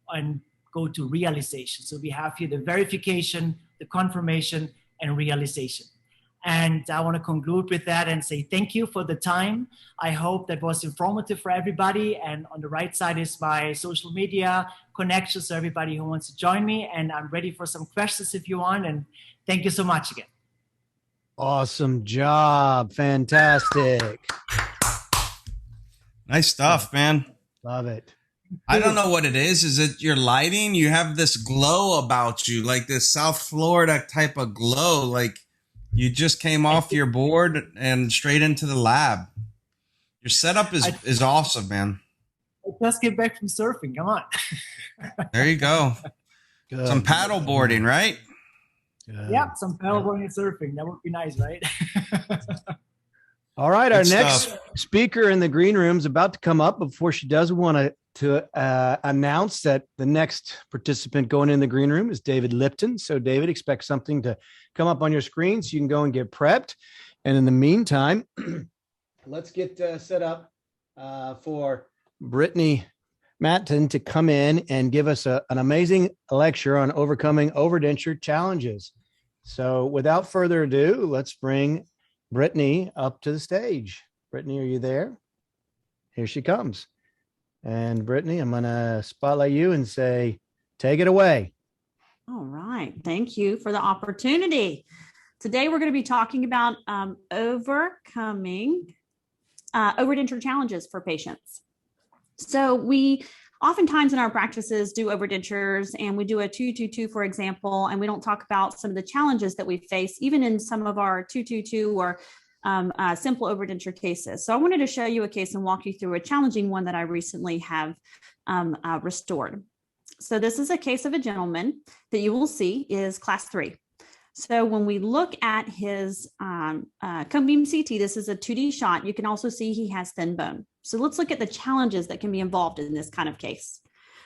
and go to realization. So we have here the verification, the confirmation, and realization. And I want to conclude with that and say thank you for the time. I hope that was informative for everybody. And on the right side is my social media connections, so everybody who wants to join me. And I'm ready for some questions if you want. And thank you so much again. Awesome job. Fantastic. Nice stuff, man. Love it. I don't know what it is. Is it your lighting? You have this glow about you, like this South Florida type of glow. Like you just came off your board and straight into the lab. Your setup is awesome, man. I just get back from surfing. Come on. There you go. Good. Some paddle boarding, right? Yeah, some paddleboarding and surfing. That would be nice, right? All right, our Good next stuff. speaker in the green room is about to come up. Before she does, we want to announce that the next participant going in the green room is David Lipton. So, David, expect something to come up on your screen so you can go and get prepped. And in the meantime, let's get set up for Brittany Matton to come in and give us an amazing lecture on overcoming overdenture challenges. So, without further ado, let's bring Brittany up to the stage. Brittany, are you there? Here she comes. And Brittany, I'm going to spotlight you and say, take it away. All right. Thank you for the opportunity. Today, we're going to be talking about overcoming overdenture challenges for patients. So we oftentimes in our practices do overdentures, and we do a 222, for example, and we don't talk about some of the challenges that we face, even in some of our 222 or simple overdenture cases. So I wanted to show you a case and walk you through a challenging one that I recently have restored. So this is a case of a gentleman that you will see is class 3. So when we look at his cone beam CT, this is a 2D shot. You can also see he has thin bone. So let's look at the challenges that can be involved in this kind of case.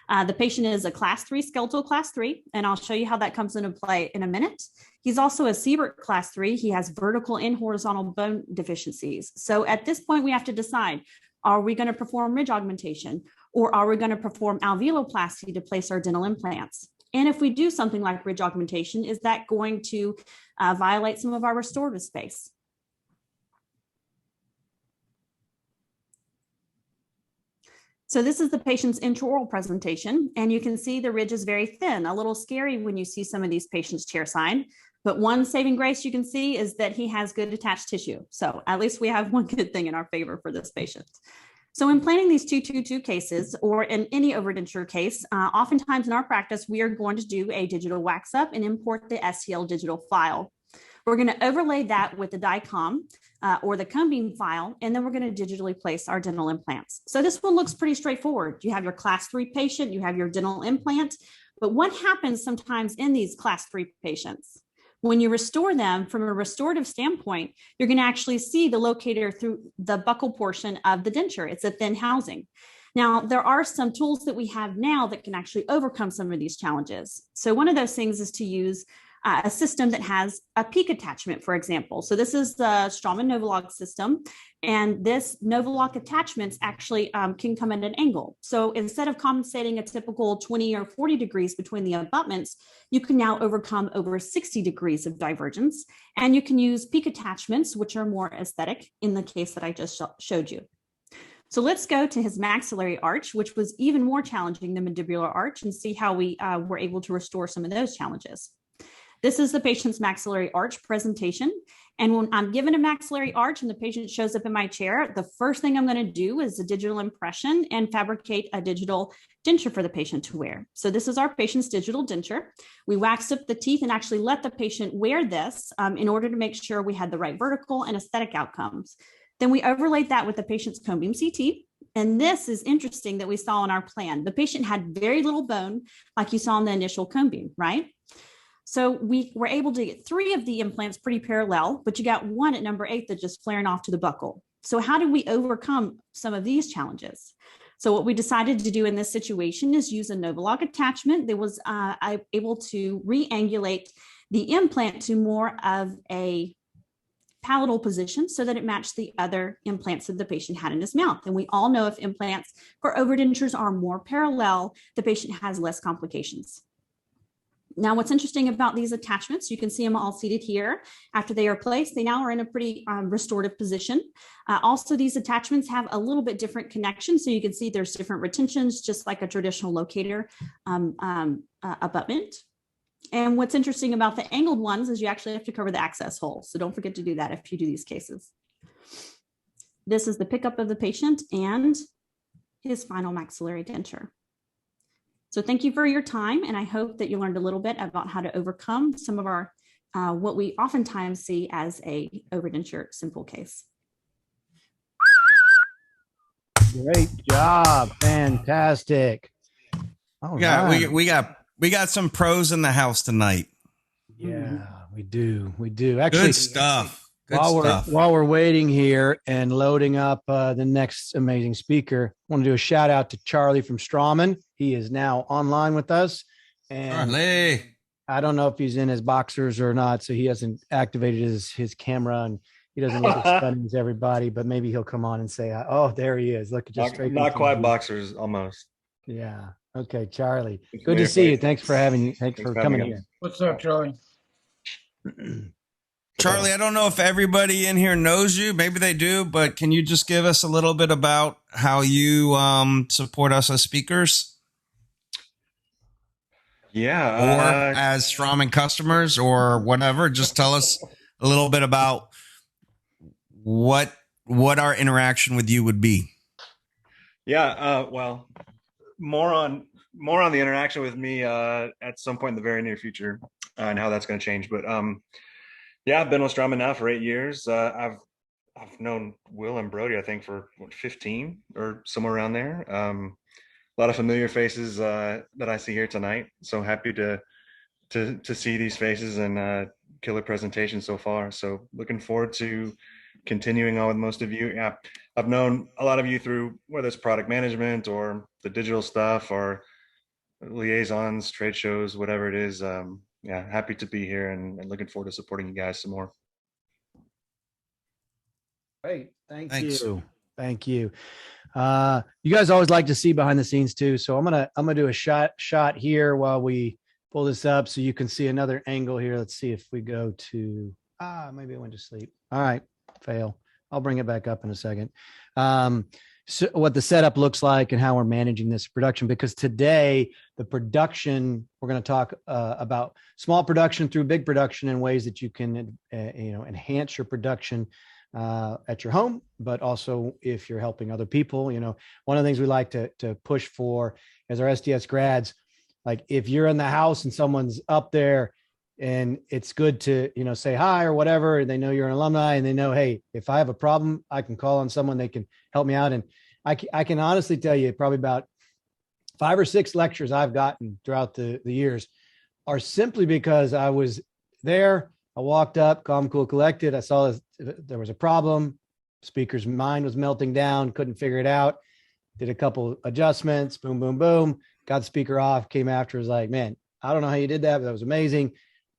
The patient is a class 3, skeletal class 3, and I'll show you how that comes into play in a minute. He's also a Siebert class 3. He has vertical and horizontal bone deficiencies. So at this point, we have to decide, are we going to perform ridge augmentation, or are we going to perform alveoloplasty to place our dental implants? And if we do something like ridge augmentation, is that going to violate some of our restorative space? So this is the patient's intraoral presentation, and you can see the ridge is very thin, a little scary when you see some of these patients chairside. But one saving grace you can see is that he has good attached tissue. So at least we have one good thing in our favor for this patient. So in planning these 222 cases, or in any overdenture case, oftentimes in our practice, we are going to do a digital wax up and import the STL digital file. We're going to overlay that with the DICOM or the cone beam file, and then we're going to digitally place our dental implants. So this one looks pretty straightforward. You have your class 3 patient, you have your dental implant, but what happens sometimes in these class 3 patients? When you restore them from a restorative standpoint, you're going to actually see the locator through the buccal portion of the denture. It's a thin housing. Now, there are some tools that we have now that can actually overcome some of these challenges. So one of those things is to use a system that has a peak attachment, for example. So this is the Straumann Novolog system, and this Novolog attachments actually can come at an angle. So instead of compensating a typical 20 or 40 degrees between the abutments, you can now overcome over 60 degrees of divergence, and you can use peak attachments, which are more aesthetic in the case that I just showed you. So let's go to his maxillary arch, which was even more challenging than mandibular arch, and see how we were able to restore some of those challenges. This is the patient's maxillary arch presentation. And when I'm given a maxillary arch and the patient shows up in my chair, the first thing I'm going to do is a digital impression and fabricate a digital denture for the patient to wear. So this is our patient's digital denture. We waxed up the teeth and actually let the patient wear this in order to make sure we had the right vertical and aesthetic outcomes. Then we overlaid that with the patient's cone beam CT. And this is interesting that we saw in our plan. The patient had very little bone, like you saw in the initial cone beam, right? So we were able to get 3 of the implants pretty parallel, but you got 1 at number 8 that just flaring off to the buccal. So how did we overcome some of these challenges? So what we decided to do in this situation is use a Novolog attachment that was able to re-angulate the implant to more of a palatal position so that it matched the other implants that the patient had in his mouth. And we all know if implants for overdentures are more parallel, the patient has less complications. Now, what's interesting about these attachments, you can see them all seated here. After they are placed, they now are in a pretty restorative position. Also, these attachments have a little bit different connection. So you can see there's different retentions, just like a traditional locator abutment. And what's interesting about the angled ones is you actually have to cover the access hole. So don't forget to do that if you do these cases. This is the pickup of the patient and his final maxillary denture. So thank you for your time, and I hope that you learned a little bit about how to overcome some of our, what we oftentimes see as a overdenture simple case. Great job. Fantastic. All right. We got some pros in the house tonight. Yeah, we do. We do. Actually, good stuff. While we're waiting here and loading up the next amazing speaker, I want to do a shout out to Charlie from Strawman. He is now online with us. And Charlie. I don't know if he's in his boxers or not, so he hasn't activated his camera and he doesn't look as stunning as everybody, but maybe he'll come on and say, oh, there he is. Look, just straight. Not quite boxers, almost. Yeah. Okay, Charlie. Good to see you. Thanks for coming here. What's up, Charlie? Charlie, I don't know if everybody in here knows you. Maybe they do, but can you just give us a little bit about how you support us as speakers? Yeah. Or as Strawman customers or whatever. Just tell us a little bit about what our interaction with you would be. Yeah. Well, more on the interaction with me at some point in the very near future and how that's going to change. But yeah, I've been with Strawman now for 8 years. I've known Will and Brody, I think, for 15 or somewhere around there. A lot of familiar faces that I see here tonight. So happy to see these faces and killer presentation so far. So looking forward to continuing on with most of you. Yeah, I've known a lot of you through whether it's product management or the digital stuff or liaisons, trade shows, whatever it is. Yeah, happy to be here and looking forward to supporting you guys some more. Great. Thanks. Thank you. You guys always like to see behind the scenes too. So I'm gonna do a shot here while we pull this up so you can see another angle here. Let's see if we go to maybe I went to sleep. All right, fail. I'll bring it back up in a second. So what the setup looks like and how we're managing this production, because today the production, we're going to talk about small production through big production in ways that you can enhance your production at your home, but also if you're helping other people. One of the things we like to push for as our SDS grads, like if you're in the house and someone's up there and it's good to say hi or whatever, they know you're an alumni and they know, hey, if I have a problem, I can call on someone, they can help me out. And I can honestly tell you probably about 5 or 6 lectures I've gotten throughout the years are simply because I was there. I walked up, calm, cool, collected. I saw there was a problem. Speaker's mind was melting down, couldn't figure it out. Did a couple adjustments, boom, boom, boom, got the speaker off, came after, was like, man, I don't know how you did that, but that was amazing.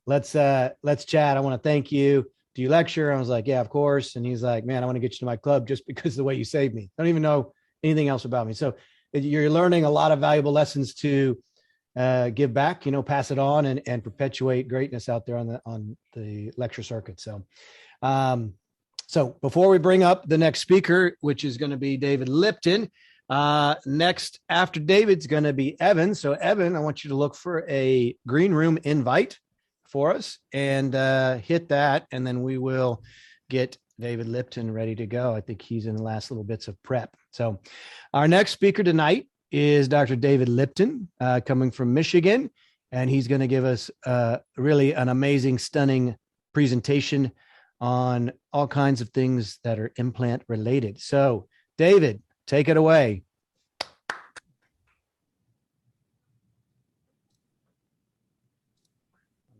Let's chat. I want to thank you. Do you lecture? I was like, yeah, of course. And he's like, man, I want to get you to my club just because of the way you saved me. I don't even know anything else about me. So you're learning a lot of valuable lessons to give back, pass it on and perpetuate greatness out there on the lecture circuit. So, so before we bring up the next speaker, which is going to be David Lipton, next after David's going to be Evan. So Evan, I want you to look for a green room invite for us and hit that. And then we will get David Lipton ready to go. I think he's in the last little bits of prep. So our next speaker tonight is Dr. David Lipton, coming from Michigan. And he's going to give us really an amazing, stunning presentation on all kinds of things that are implant related. So David, take it away.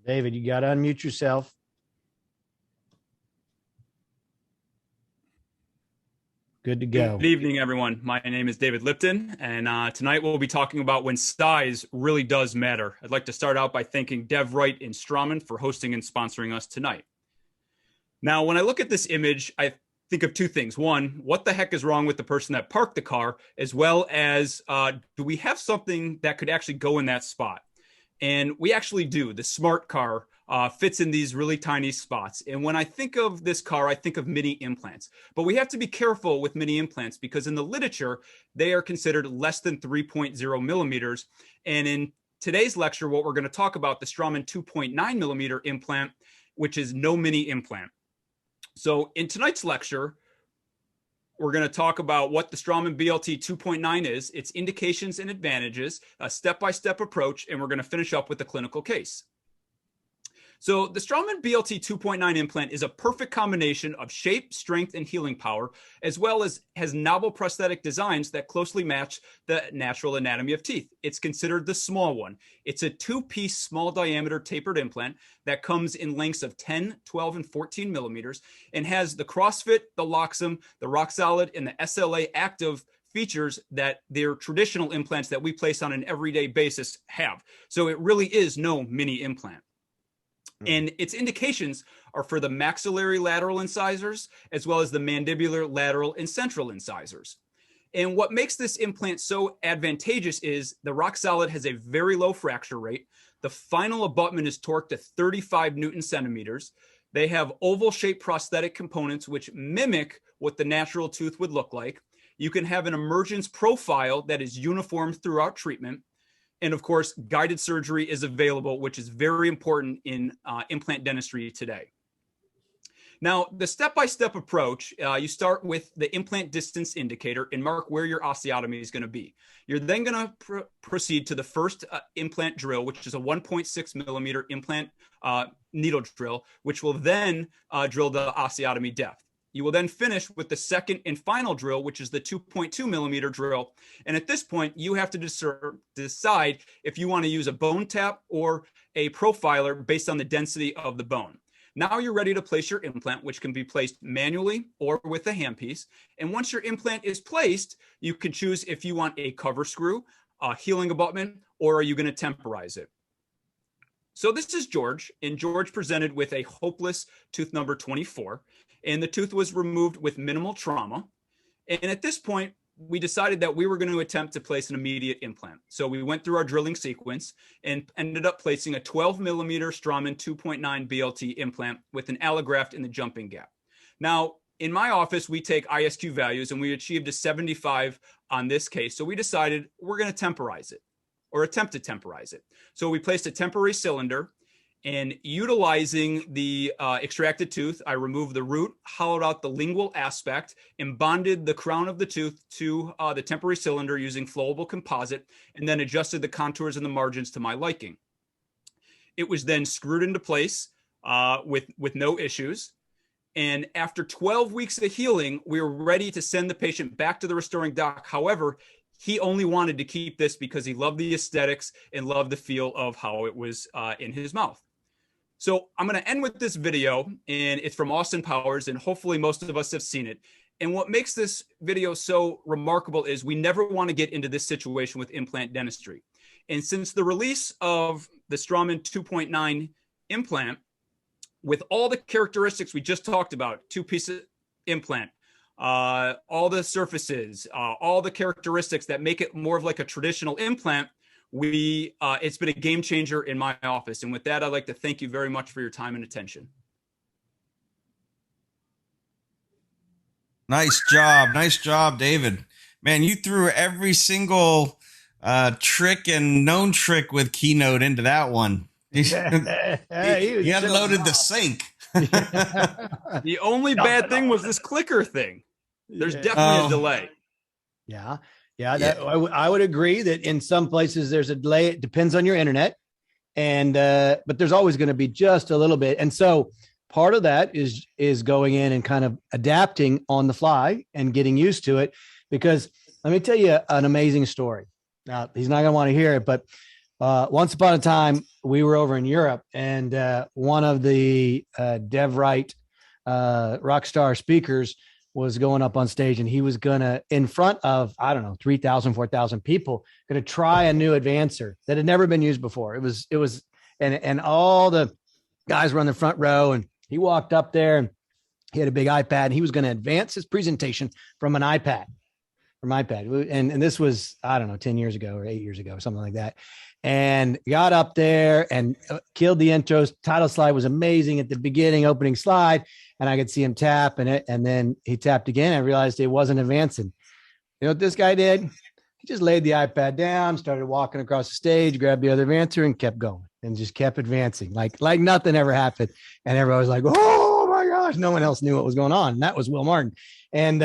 David, you got to unmute yourself. Good to go. Good evening, everyone. My name is David Lipton, and tonight we'll be talking about when size really does matter. I'd like to start out by thanking DevRight and Strawman for hosting and sponsoring us tonight. Now, when I look at this image, I think of two things. One, what the heck is wrong with the person that parked the car, as well as do we have something that could actually go in that spot? And we actually do. The smart car fits in these really tiny spots. And when I think of this car, I think of mini implants. But we have to be careful with mini implants because in the literature, they are considered less than 3.0 millimeters. And in today's lecture, what we're going to talk about, the Straumann 2.9 millimeter implant, which is no mini implant. So in tonight's lecture, we're going to talk about what the Straumann BLT 2.9 is, its indications and advantages, a step-by-step approach, and we're going to finish up with the clinical case. So the Straumann BLT 2.9 implant is a perfect combination of shape, strength, and healing power, as well as has novel prosthetic designs that closely match the natural anatomy of teeth. It's considered the small one. It's a two-piece small diameter tapered implant that comes in lengths of 10, 12, and 14 millimeters and has the CrossFit, the Loxum, the Rock Solid, and the SLA Active features that their traditional implants that we place on an everyday basis have. So it really is no mini implant. And its indications are for the maxillary lateral incisors, as well as the mandibular lateral and central incisors. And what makes this implant so advantageous is the Rock Solid has a very low fracture rate. The final abutment is torqued to 35 Newton centimeters. They have oval-shaped prosthetic components which mimic what the natural tooth would look like. You can have an emergence profile that is uniform throughout treatment. And of course, guided surgery is available, which is very important in implant dentistry today. Now, the step-by-step approach, you start with the implant distance indicator and mark where your osteotomy is going to be. You're then going to proceed to the first implant drill, which is a 1.6 millimeter implant needle drill, which will then drill the osteotomy depth. You will then finish with the second and final drill, which is the 2.2 millimeter drill. And at this point, you have to decide if you want to use a bone tap or a profiler based on the density of the bone. Now you're ready to place your implant, which can be placed manually or with a handpiece. And once your implant is placed, you can choose if you want a cover screw, a healing abutment, or are you going to temporize it. So this is George, and George presented with a hopeless tooth number 24. And the tooth was removed with minimal trauma. And at this point, we decided that we were going to attempt to place an immediate implant. So we went through our drilling sequence and ended up placing a 12 millimeter Straumann 2.9 BLT implant with an allograft in the jumping gap. Now, in my office, we take ISQ values and we achieved a 75 on this case. So we decided we're going to temporize it or attempt to temporize it. So we placed a temporary cylinder. And utilizing the extracted tooth, I removed the root, hollowed out the lingual aspect, and bonded the crown of the tooth to the temporary cylinder using flowable composite, and then adjusted the contours and the margins to my liking. It was then screwed into place with no issues. And after 12 weeks of healing, we were ready to send the patient back to the restoring doc. However, he only wanted to keep this because he loved the aesthetics and loved the feel of how it was in his mouth. So I'm going to end with this video, and it's from Austin Powers, and hopefully most of us have seen it. And what makes this video so remarkable is we never want to get into this situation with implant dentistry. And since the release of the Straumann 2.9 implant, with all the characteristics we just talked about, two-piece implant, all the surfaces, all the characteristics that make it more of like a traditional implant, it's been a game changer in my office. And with that, I'd like to thank you very much for your time and attention. Nice job, David. Man, you threw every single trick and known trick with Keynote into that one. He unloaded the sink. The only bad thing was this clicker thing. There's definitely a delay. Yeah, I would agree that in some places there's a delay. It depends on your internet, and but there's always going to be just a little bit. And so part of that is going in and kind of adapting on the fly and getting used to it. Because let me tell you an amazing story. Now he's not going to want to hear it, but once upon a time we were over in Europe, and one of the DevRight rock star speakers was going up on stage, and he was gonna, in front of, 3,000, 4,000 people, gonna try a new advancer that had never been used before. It was, and all the guys were on the front row, and he walked up there and He had a big iPad, and he was going to advance his presentation from an iPad. And this was, I don't know, 10 years ago or 8 years ago, something like that. And got up there and killed the intros. Title slide was amazing at the beginning, opening slide. And I could see him tap and then he tapped again. I realized it wasn't advancing. You know what this guy did? He just laid the iPad down, started walking across the stage, grabbed the other advancer and kept going and just kept advancing like nothing ever happened. And everybody was like, oh my gosh, no one else knew what was going on. And that was Will Martin. And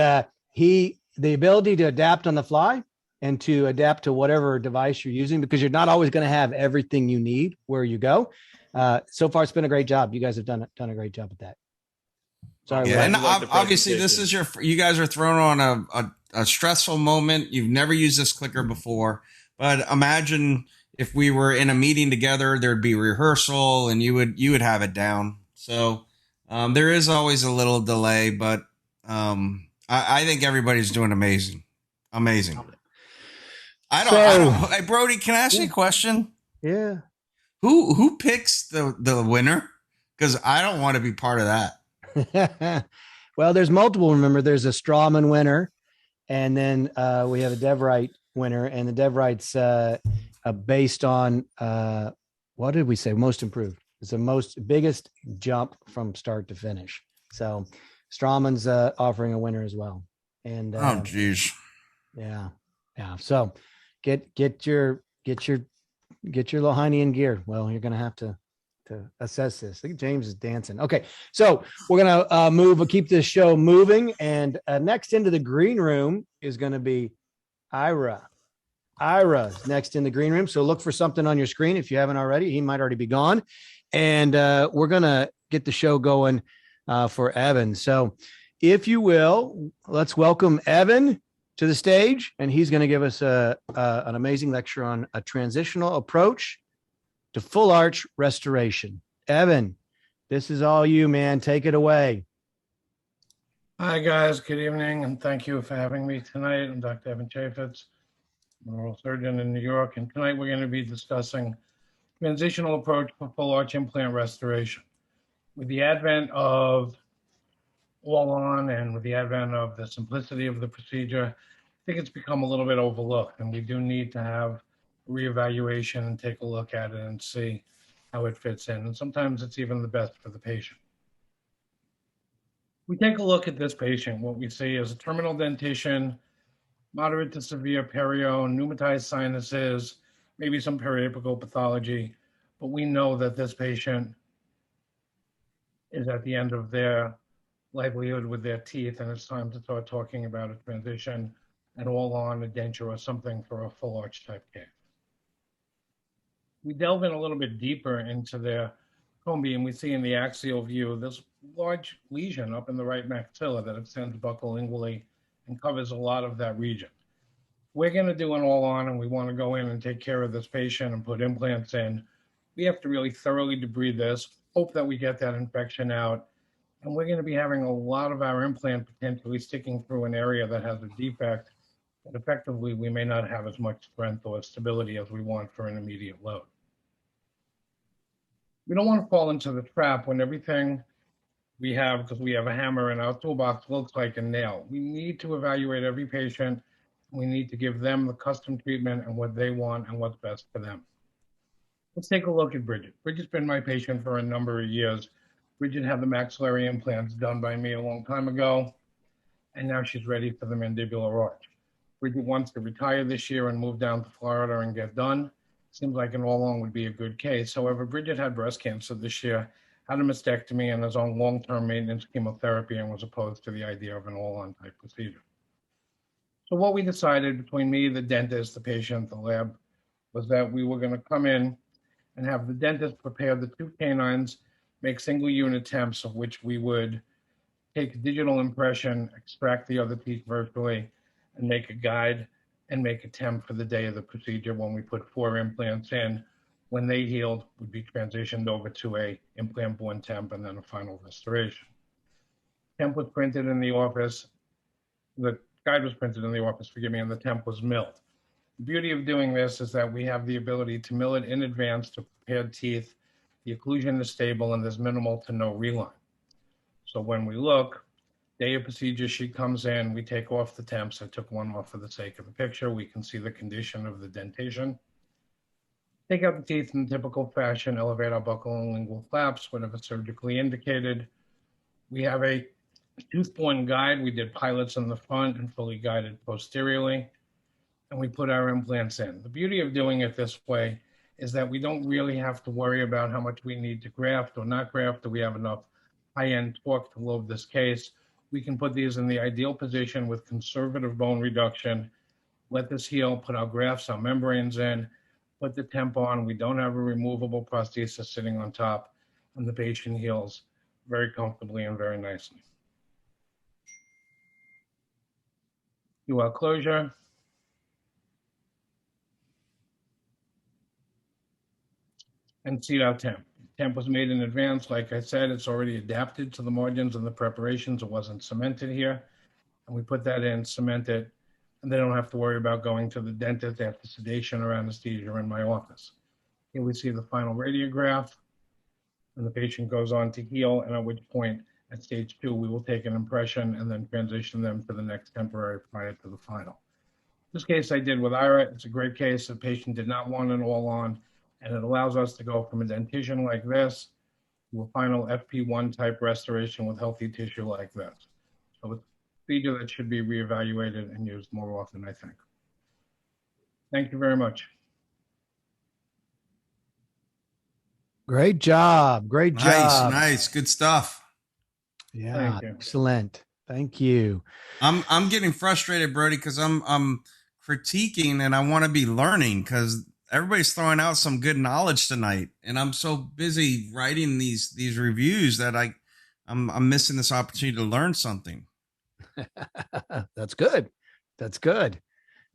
the ability to adapt on the fly and to adapt to whatever device you're using, because you're not always going to have everything you need where you go. So far, it's been a great job. You guys have done a great job at that. Sorry. Yeah, and obviously this is you guys are thrown on a stressful moment. You've never used this clicker before, but imagine if we were in a meeting together, there'd be rehearsal and you would have it down. So there is always a little delay, but I think everybody's doing amazing. I don't know. Hey, Brody, can I ask you a question? Yeah. Who picks the winner? Because I don't want to be part of that. Well, there's multiple. Remember, there's a Strawman winner, and then we have a DevRight winner, and the DevRight's based on what did we say? Most improved. It's the biggest jump from start to finish. So Strawman's offering a winner as well. And oh geez. Yeah. So get your little hiney in gear. Well, you're gonna have to assess this. I think James is dancing. Okay, so we're gonna keep this show moving, and next into the green room is gonna be Ira. Ira's next in the green room. So look for something on your screen if you haven't already. He might already be gone, and we're gonna get the show going for Evan. So if you will, let's welcome Evan to the stage, and he's going to give us an amazing lecture on a transitional approach to full arch restoration. Evan, this is all you, man. Take it away. Hi, guys. Good evening, and thank you for having me tonight. I'm Dr. Evan Chaffetz, I'm an oral surgeon in New York, and tonight we're going to be discussing transitional approach for full arch implant restoration. With the advent of all-on and with the advent of the simplicity of the procedure, I think it's become a little bit overlooked, and we do need to have a reevaluation and take a look at it and see how it fits in. And sometimes it's even the best for the patient. We take a look at this patient. What we see is a terminal dentition, moderate to severe perio, pneumatized sinuses, maybe some periapical pathology, but we know that this patient is at the end of their livelihood with their teeth, and it's time to start talking about a transition and all-on a denture or something for a full arch type case. We delve in a little bit deeper into their combi, and we see in the axial view this large lesion up in the right maxilla that extends buccolingually and covers a lot of that region. We're going to do an all-on, and we want to go in and take care of this patient and put implants in. We have to really thoroughly debride this, hope that we get that infection out, and we're going to be having a lot of our implant potentially sticking through an area that has a defect that effectively we may not have as much strength or stability as we want for an immediate load. We don't want to fall into the trap when everything we have, because we have a hammer in our toolbox, looks like a nail. We need to evaluate every patient. We need to give them the custom treatment and what they want and what's best for them. Let's take a look at Bridget. Bridget's been my patient for a number of years. Bridget had the maxillary implants done by me a long time ago, and now she's ready for the mandibular arch. Bridget wants to retire this year and move down to Florida and get done. Seems like an all-on would be a good case. However, Bridget had breast cancer this year, had a mastectomy, and is on long-term maintenance chemotherapy and was opposed to the idea of an all-on type procedure. So what we decided between me, the dentist, the patient, the lab, was that we were going to come in and have the dentist prepare the two canines, make single unit temps of which we would take a digital impression, extract the other teeth virtually, and make a guide and make a temp for the day of the procedure. When we put 4 implants in, when they healed, would be transitioned over to a implant-borne temp and then a final restoration. Temp was printed in the office. The guide was printed in the office, forgive me, and the temp was milled. The beauty of doing this is that we have the ability to mill it in advance to prepared teeth. The occlusion is stable and there's minimal to no reline. So when we look, day of procedure sheet comes in, we take off the temps. I took one off for the sake of the picture. We can see the condition of the dentation. Take out the teeth in the typical fashion, elevate our buccal and lingual flaps, whatever surgically indicated. We have a tooth-borne guide. We did pilots in the front and fully guided posteriorly, and we put our implants in. The beauty of doing it this way is that we don't really have to worry about how much we need to graft or not graft. Do we have enough high-end torque to load this case? We can put these in the ideal position with conservative bone reduction, let this heal, put our grafts, our membranes in, put the temp on. We don't have a removable prosthesis sitting on top, and the patient heals very comfortably and very nicely. UL closure. And seat out temp. Temp was made in advance. Like I said, it's already adapted to the margins and the preparations. It wasn't cemented here. And we put that in, cement it, and they don't have to worry about going to the dentist after sedation or anesthesia in my office. Here we see the final radiograph, and the patient goes on to heal, and at which point, at stage 2, we will take an impression and then transition them to the next temporary prior to the final. This case I did with Ira. It's a great case. The patient did not want an all-on, and it allows us to go from a dentition like this to a final FP1 type restoration with healthy tissue like this. So it's a procedure that should be reevaluated and used more often, I think. Thank you very much. Great job. Great job. Nice. Good stuff. Yeah. Excellent. Thank you. I'm getting frustrated, Brody, because I'm critiquing and I want to be learning because everybody's throwing out some good knowledge tonight, and I'm so busy writing these reviews that I'm missing this opportunity to learn something. That's good. That's good.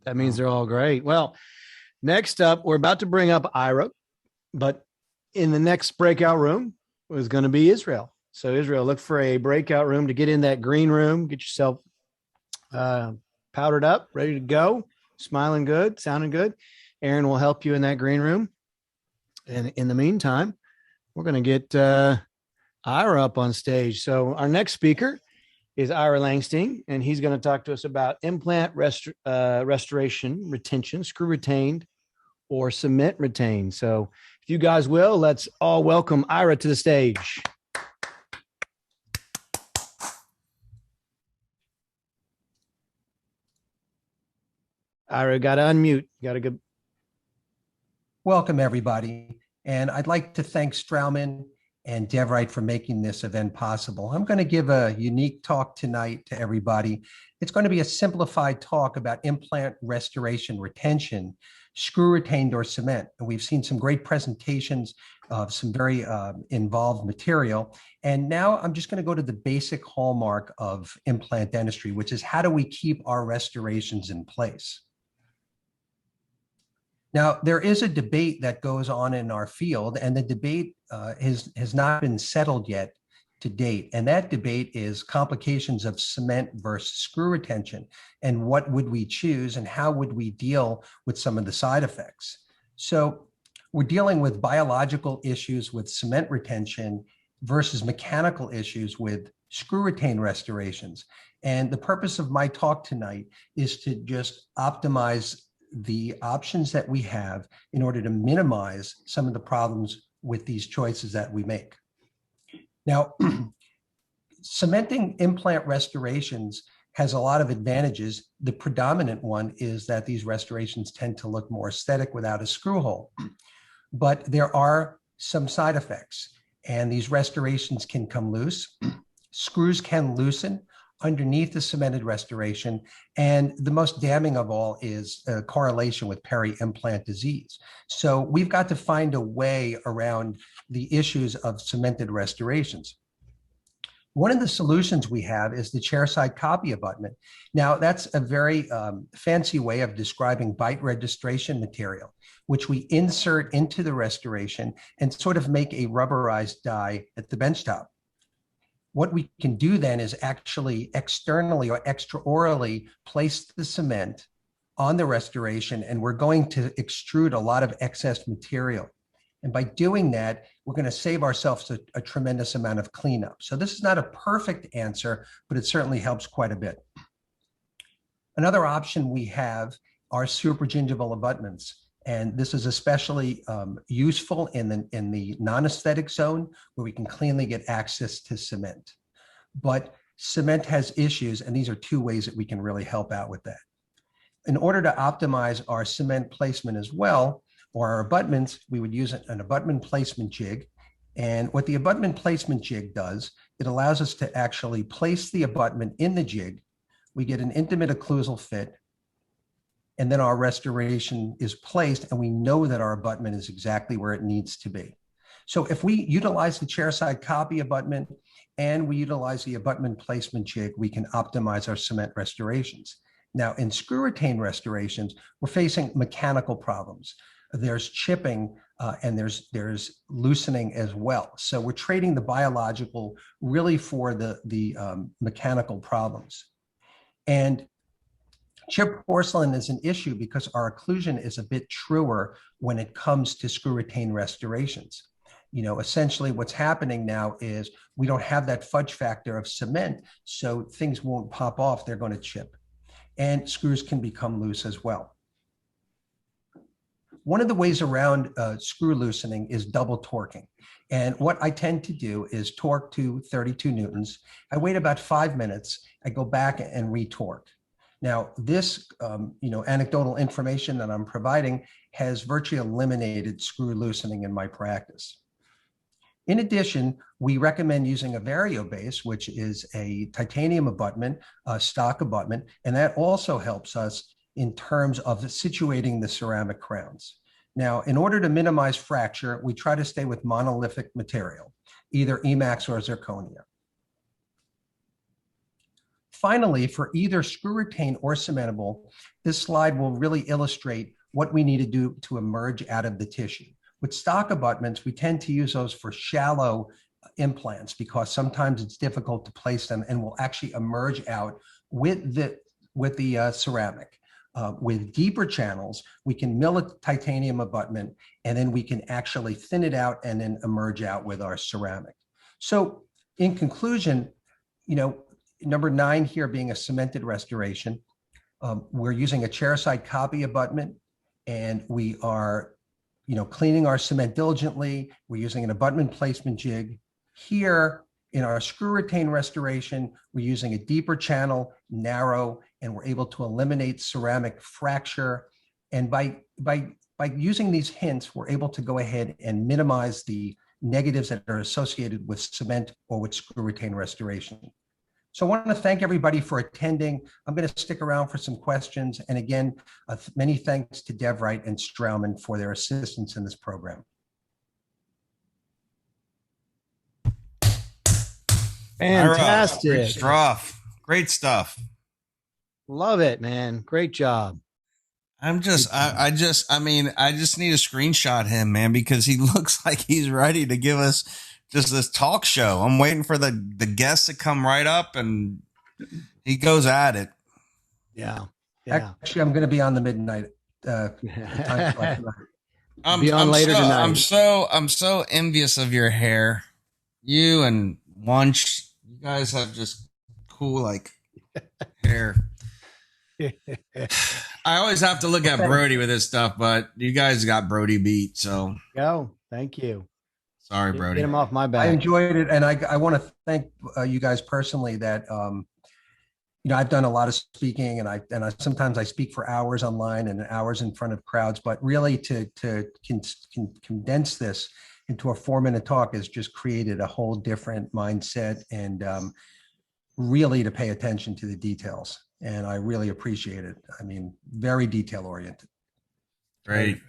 That means they're all great. Well, next up, we're about to bring up Ira, but in the next breakout room was going to be Israel. So Israel, look for a breakout room to get in that green room, get yourself powdered up, ready to go, smiling good, sounding good. Aaron will help you in that green room. And in the meantime, we're going to get Ira up on stage. So our next speaker is Ira Langstein, and he's going to talk to us about implant restoration, retention, screw retained, or cement retained. So if you guys will, let's all welcome Ira to the stage. Ira, got to unmute. Got to go. Welcome, everybody. And I'd like to thank Straumann and DevRight for making this event possible. I'm going to give a unique talk tonight to everybody. It's going to be a simplified talk about implant restoration retention, screw retained or cement. And we've seen some great presentations of some very involved material. And now I'm just going to go to the basic hallmark of implant dentistry, which is how do we keep our restorations in place? Now, there is a debate that goes on in our field, and the debate has not been settled yet to date. And that debate is complications of cement versus screw retention, and what would we choose and how would we deal with some of the side effects. So we're dealing with biological issues with cement retention versus mechanical issues with screw retained restorations. And the purpose of my talk tonight is to just optimize the options that we have in order to minimize some of the problems with these choices that we make. Now, cementing implant restorations has a lot of advantages. The predominant one is that these restorations tend to look more aesthetic without a screw hole, but there are some side effects, and these restorations can come loose. Screws can loosen underneath the cemented restoration. And the most damning of all is a correlation with peri-implant disease. So we've got to find a way around the issues of cemented restorations. One of the solutions we have is the chairside copy abutment. Now, that's a very fancy way of describing bite registration material, which we insert into the restoration and sort of make a rubberized die at the benchtop. What we can do then is actually externally or extraorally place the cement on the restoration, and we're going to extrude a lot of excess material. And by doing that, we're going to save ourselves a tremendous amount of cleanup. So this is not a perfect answer, but it certainly helps quite a bit. Another option we have are supragingival abutments. And this is especially useful in the non-aesthetic zone where we can cleanly get access to cement. But cement has issues, and these are two ways that we can really help out with that. In order to optimize our cement placement as well, or our abutments, we would use an abutment placement jig. And what the abutment placement jig does, it allows us to actually place the abutment in the jig. We get an intimate occlusal fit, and then our restoration is placed, and we know that our abutment is exactly where it needs to be. So if we utilize the chairside copy abutment and we utilize the abutment placement jig, we can optimize our cement restorations. Now, in screw retain restorations, we're facing mechanical problems. There's chipping and there's loosening as well. So we're trading the biological really for the mechanical problems. And chipped porcelain is an issue because our occlusion is a bit truer when it comes to screw retain restorations. You know, essentially what's happening now is we don't have that fudge factor of cement, so things won't pop off, they're going to chip. And screws can become loose as well. One of the ways around screw loosening is double torquing. And what I tend to do is torque to 32 newtons. I wait about 5 minutes. I go back and retorque. Now, this anecdotal information that I'm providing has virtually eliminated screw loosening in my practice. In addition, we recommend using a vario base, which is a titanium abutment, a stock abutment, and that also helps us in terms of situating the ceramic crowns. Now, in order to minimize fracture, we try to stay with monolithic material, either Emax or zirconia. Finally, for either screw retain or cementable, this slide will really illustrate what we need to do to emerge out of the tissue. With stock abutments, we tend to use those for shallow implants because sometimes it's difficult to place them and will actually emerge out with the ceramic. With deeper channels, we can mill a titanium abutment and then we can actually thin it out and then emerge out with our ceramic. So in conclusion, number 9 here being a cemented restoration, we're using a chairside copy abutment and we are cleaning our cement diligently. We're using an abutment placement jig. Here in our screw retain restoration, we're using a deeper channel, narrow, and we're able to eliminate ceramic fracture. And by using these hints, we're able to go ahead and minimize the negatives that are associated with cement or with screw retain restoration. So I want to thank everybody for attending. I'm going to stick around for some questions. And again, many thanks to DevRight and Straumann for their assistance in this program. Fantastic. Great stuff. Great stuff. Love it, man. Great job. I just need to screenshot him, man, because he looks like he's ready to give us just this talk show. I'm waiting for the guests to come right up and he goes at it. Yeah. Actually, I'm going to be on the midnight. I'm be on later tonight. I'm so envious of your hair. You and Wunsch, you guys have just cool hair. I always have to look at Brody with this stuff, but you guys got Brody beat. So thank you. Sorry, Brody. Get him off my back. I enjoyed it, and I want to thank you guys personally. That I've done a lot of speaking, and I sometimes I speak for hours online and hours in front of crowds. But really, to condense this into a 4-minute talk has just created a whole different mindset, and really to pay attention to the details. And I really appreciate it. I mean, very detail oriented. Great.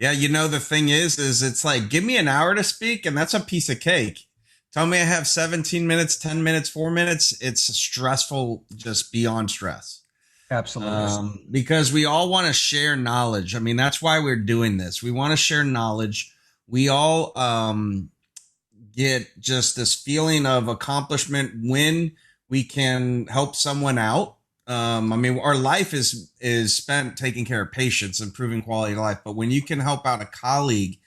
Yeah, the thing is it's like, give me an hour to speak and that's a piece of cake. Tell me I have 17 minutes, 10 minutes, 4 minutes. It's stressful, just beyond stress. Absolutely. Because we all want to share knowledge. I mean, that's why we're doing this. We want to share knowledge. We all get just this feeling of accomplishment when we can help someone out. Our life is spent taking care of patients, improving quality of life. But when you can help out a colleague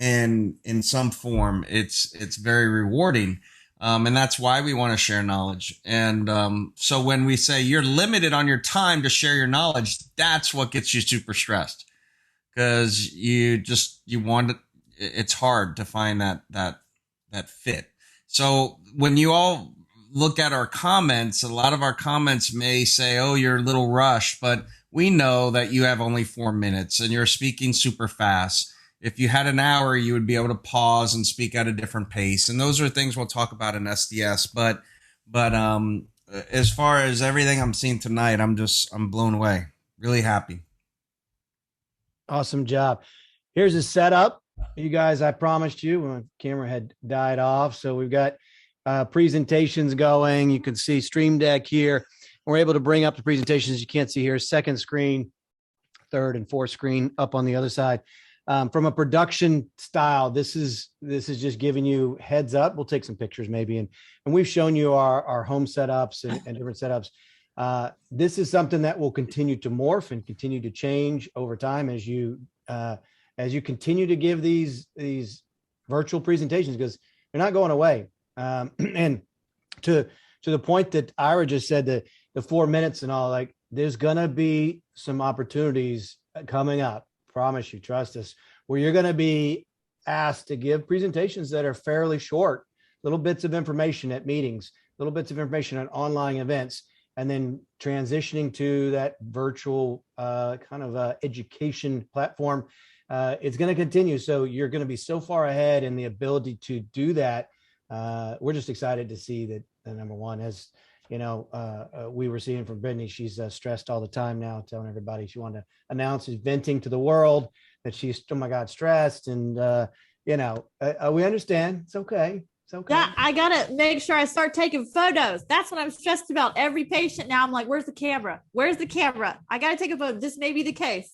in some form, it's very rewarding. And that's why we want to share knowledge. And so when we say you're limited on your time to share your knowledge, that's what gets you super stressed, because you want it. It's hard to find that fit. So when you all look at our comments, a lot of our comments may say, oh, you're a little rushed, but we know that you have only 4 minutes and you're speaking super fast. If you had an hour, you would be able to pause and speak at a different pace. And those are things we'll talk about in SDS. But as far as everything I'm seeing tonight, I'm blown away. Really happy. Awesome job. Here's a setup. You guys, I promised you, my camera had died off. So we've got presentations going. You can see Stream Deck here. We're able to bring up the presentations you can't see here. Second screen, third and fourth screen up on the other side. From a production style, this is just giving you heads up. We'll take some pictures maybe, and we've shown you our home setups and different setups. This is something that will continue to morph and continue to change over time as you continue to give these virtual presentations, because they're not going away. And to the point that Ira just said, the 4 minutes and all, like, there's gonna be some opportunities coming up. Promise you, trust us, where you're going to be asked to give presentations that are fairly short, little bits of information at meetings, little bits of information at online events, and then transitioning to that virtual kind of education platform. It's going to continue. So you're going to be so far ahead in the ability to do that. We're just excited to see that, number one, as you know, we were seeing from Brittany, she's stressed all the time now, telling everybody she wanted to announce, is venting to the world that she's, oh my God, stressed. And, we understand. It's okay. It's okay. Yeah, I got to make sure I start taking photos. That's what I'm stressed about. Every patient now, I'm like, where's the camera? Where's the camera? I got to take a photo. This may be the case.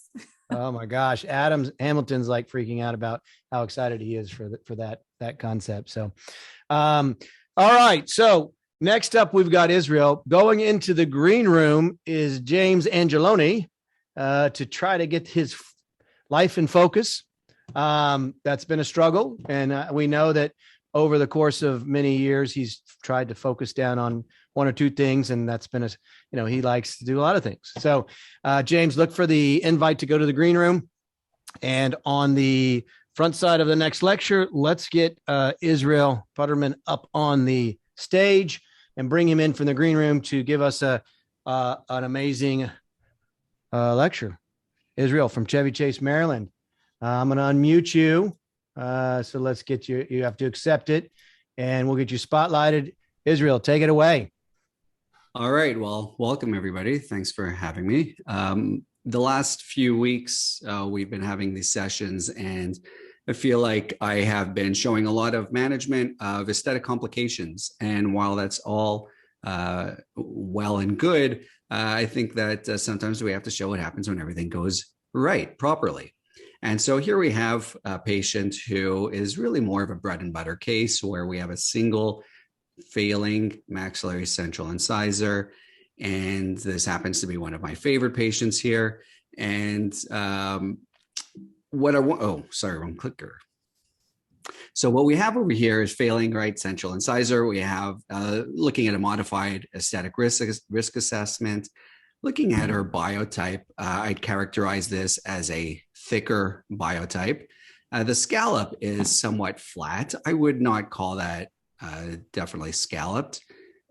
Oh my gosh. Hamilton's like freaking out about how excited he is for that concept. So, all right. So, next up, we've got Israel. Going into the green room is James Angeloni to try to get his life in focus. That's been a struggle. And we know that over the course of many years, he's tried to focus down on one or two things. And that's been he likes to do a lot of things. So James, look for the invite to go to the green room. And on the front side of the next lecture, let's get Israel Putterman up on the stage and bring him in from the green room to give us an amazing lecture. Israel from Chevy Chase, Maryland. I'm going to unmute you. So let's get you. You have to accept it, and we'll get you spotlighted. Israel, take it away. All right. Well, welcome, everybody. Thanks for having me. The last few weeks, we've been having these sessions, and I feel like I have been showing a lot of management of aesthetic complications. And while that's all well and good, I think that sometimes we have to show what happens when everything goes right, properly. And so here we have a patient who is really more of a bread and butter case, where we have a single failing maxillary central incisor. And this happens to be one of my favorite patients here. And wrong clicker. So what we have over here is failing right central incisor. We have looking at a modified aesthetic risk assessment. Looking at her biotype, I'd characterize this as a thicker biotype. The scallop is somewhat flat. I would not call that definitely scalloped.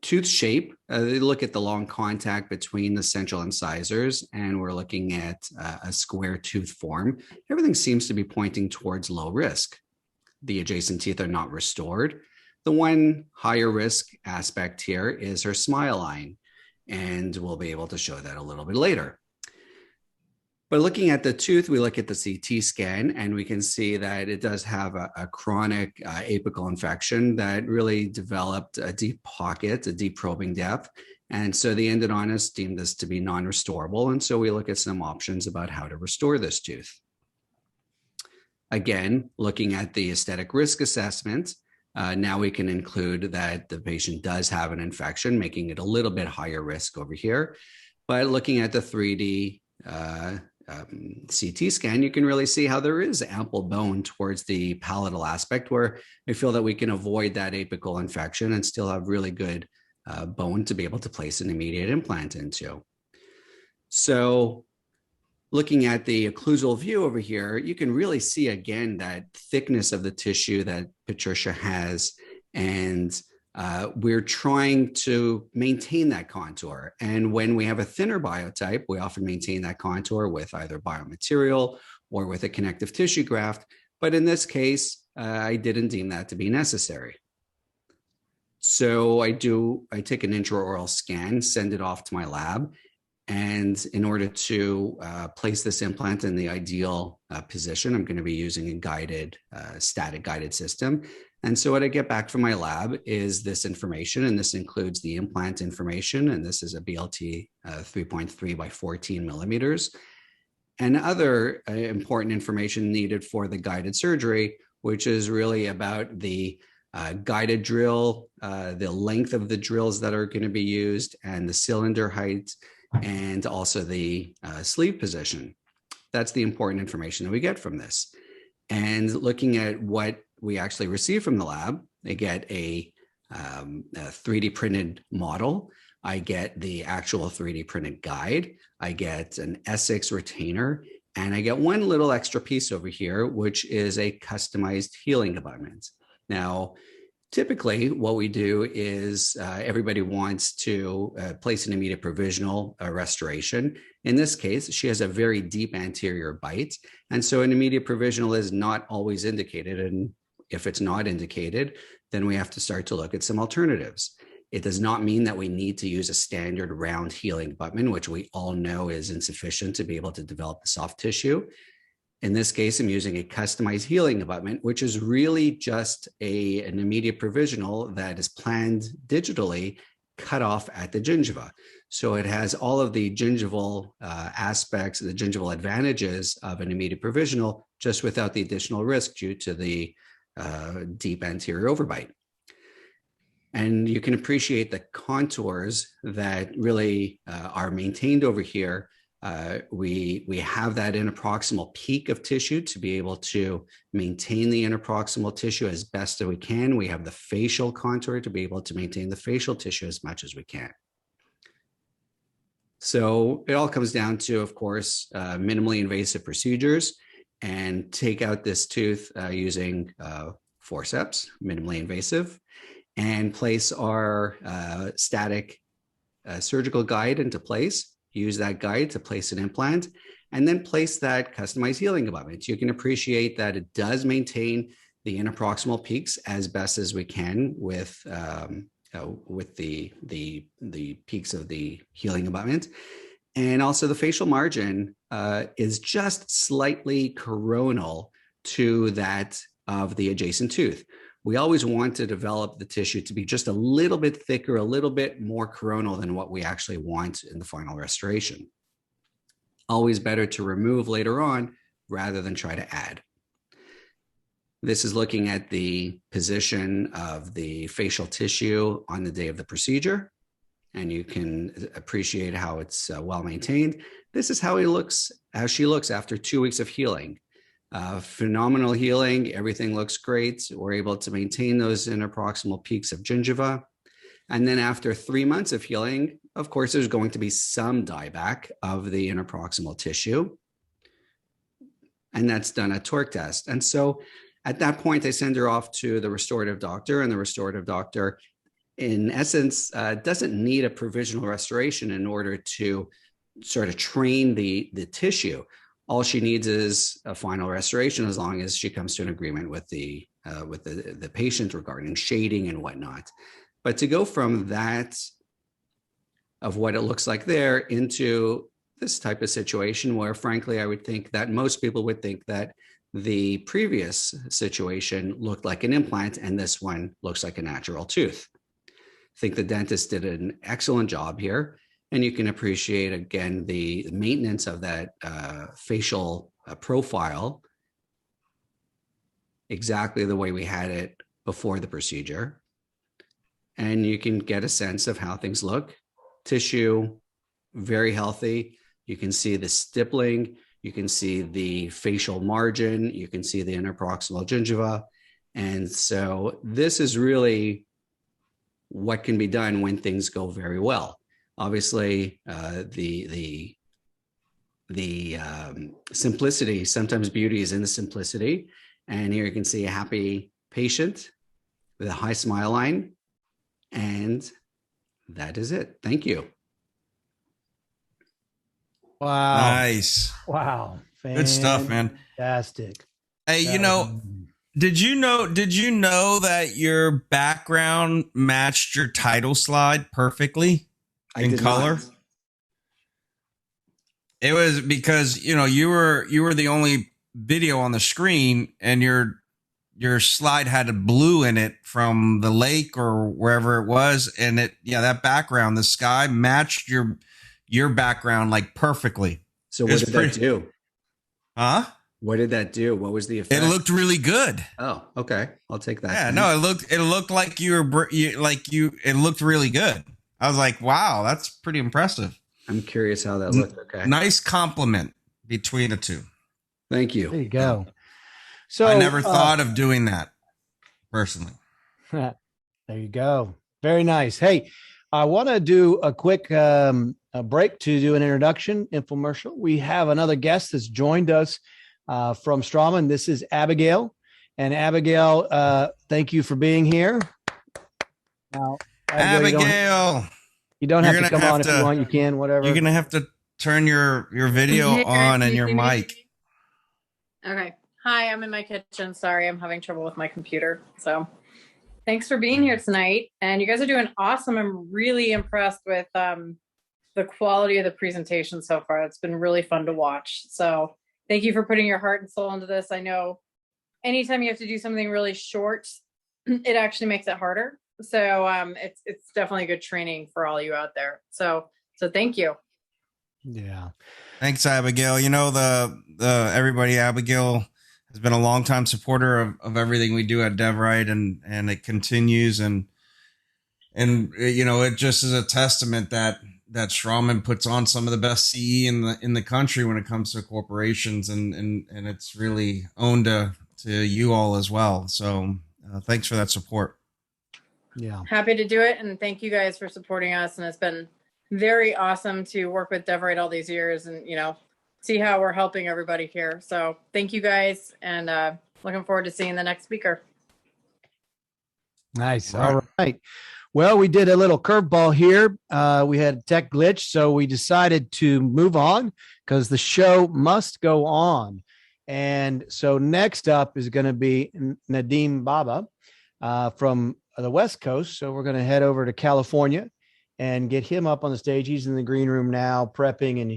Tooth shape, they look at the long contact between the central incisors, and we're looking at a square tooth form. Everything seems to be pointing towards low risk. The adjacent teeth are not restored. The one higher risk aspect here is her smile line, and we'll be able to show that a little bit later. But looking at the tooth, we look at the CT scan, and we can see that it does have a chronic apical infection that really developed a deep pocket, a deep probing depth. And so the endodontist deemed this to be non-restorable. And so we look at some options about how to restore this tooth. Again, looking at the aesthetic risk assessment, now we can include that the patient does have an infection, making it a little bit higher risk over here. But looking at the 3D CT scan, you can really see how there is ample bone towards the palatal aspect, where I feel that we can avoid that apical infection and still have really good bone to be able to place an immediate implant into. So looking at the occlusal view over here, you can really see again that thickness of the tissue that Patricia has, and we're trying to maintain that contour. And when we have a thinner biotype, we often maintain that contour with either biomaterial or with a connective tissue graft. But in this case, I didn't deem that to be necessary. So I take an intraoral scan, send it off to my lab. And in order to place this implant in the ideal position, I'm going to be using a guided, static guided system. And so what I get back from my lab is this information, and this includes the implant information, and this is a BLT 3.3 by 14 millimeters, and other important information needed for the guided surgery, which is really about the guided drill, the length of the drills that are going to be used, and the cylinder height, and also the sleeve position. That's the important information that we get from this. And looking at what we actually receive from the lab, I get a 3D printed model. I get the actual 3D printed guide. I get an Essex retainer, and I get one little extra piece over here, which is a customized healing abutment. Now, typically, what we do is everybody wants to place an immediate provisional restoration. In this case, she has a very deep anterior bite, and so an immediate provisional is not always indicated. And if it's not indicated, then we have to start to look at some alternatives. It does not mean that we need to use a standard round healing abutment, which we all know is insufficient to be able to develop the soft tissue. In this case, I'm using a customized healing abutment, which is really just an immediate provisional that is planned digitally, cut off at the gingiva. So it has all of the gingival aspects, the gingival advantages of an immediate provisional, just without the additional risk due to the deep anterior overbite. And you can appreciate the contours that really are maintained over here. We have that interproximal peak of tissue to be able to maintain the interproximal tissue as best as we can. We have the facial contour to be able to maintain the facial tissue as much as we can. So it all comes down to, of course, minimally invasive procedures, and take out this tooth using forceps, minimally invasive, and place our static surgical guide into place. Use that guide to place an implant, and then place that customized healing abutment. You can appreciate that it does maintain the interproximal peaks as best as we can with the peaks of the healing abutment. And also the facial margin is just slightly coronal to that of the adjacent tooth. We always want to develop the tissue to be just a little bit thicker, a little bit more coronal than what we actually want in the final restoration. Always better to remove later on rather than try to add. This is looking at the position of the facial tissue on the day of the procedure, and you can appreciate how it's well maintained. This is how she looks after 2 weeks of healing. Phenomenal healing. Everything looks great. We're able to maintain those interproximal peaks of gingiva. And then after 3 months of healing, of course, there's going to be some dieback of the interproximal tissue. And that's done a torque test. And so at that point, I send her off to the restorative doctor, and the restorative doctor, in essence, doesn't need a provisional restoration in order to sort of train the tissue. All she needs is a final restoration, as long as she comes to an agreement with the patient regarding shading and whatnot. But to go from that, of what it looks like there, into this type of situation where, frankly, I would think that most people would think that the previous situation looked like an implant and this one looks like a natural tooth. I think the dentist did an excellent job here. And you can appreciate, again, the maintenance of that facial profile exactly the way we had it before the procedure. And you can get a sense of how things look. Tissue, very healthy. You can see the stippling. You can see the facial margin. You can see the interproximal gingiva. And so this is really what can be done when things go very well. Obviously, the simplicity, sometimes beauty is in the simplicity. And here you can see a happy patient with a high smile line. And that is it. Thank you. Wow. Nice. Wow. Good stuff, man. Fantastic. Hey, did you know that your background matched your title slide perfectly in color? Not. It was because, you were the only video on the screen, and your slide had a blue in it from the lake or wherever it was, and that background, the sky, matched your background like perfectly. So what did that do? Huh? What did that do? What was the effect? It looked really good. Oh, okay. I'll take that. Yeah, no, it looked like it looked really good. I was like, wow, that's pretty impressive. I'm curious how that looked. Okay. Nice compliment between the two. Thank you. There you go. So I never thought of doing that personally. There you go. Very nice. Hey, I want to do a quick a break to do an introduction infomercial. We have another guest that's joined us from Straumann. This is Abigail. And Abigail, thank you for being here. Now, Abigail, you don't have to come on if you want. You can, whatever. You're going to have to turn your video on and your mic. Okay. Hi, I'm in my kitchen. Sorry, I'm having trouble with my computer. So thanks for being here tonight. And you guys are doing awesome. I'm really impressed with the quality of the presentation so far. It's been really fun to watch. So thank you for putting your heart and soul into this. I know anytime you have to do something really short, it actually makes it harder. So it's definitely good training for all you out there. So thank you. Yeah. Thanks, Abigail. The everybody, Abigail has been a longtime supporter of everything we do at DevRight, and it continues. And it just is a testament that Straumann puts on some of the best CE in the country when it comes to corporations, and it's really owned to you all as well. So thanks for that support. Yeah. Happy to do it. And thank you guys for supporting us. And it's been very awesome to work with DevRight all these years and, see how we're helping everybody here. So thank you guys. And looking forward to seeing the next speaker. Nice. All right. Well, we did a little curveball here. We had a tech glitch, so we decided to move on because the show must go on. And so next up is going to be Nadim Baba from the West Coast. So we're going to head over to California and get him up on the stage. He's in the green room now prepping, and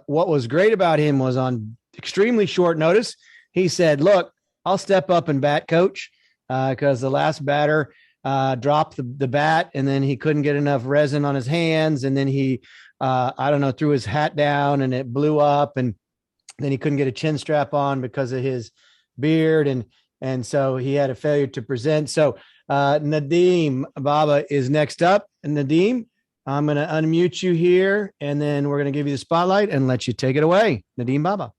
what was great about him was on extremely short notice. He said, look, I'll step up and bat coach because the last batter dropped the bat, and then he couldn't get enough resin on his hands. And then he, threw his hat down and it blew up, and then he couldn't get a chin strap on because of his beard. And so he had a failure to present. So Nadim Baba is next up. And Nadim, I'm going to unmute you here, and then we're going to give you the spotlight and let you take it away. Nadim Baba.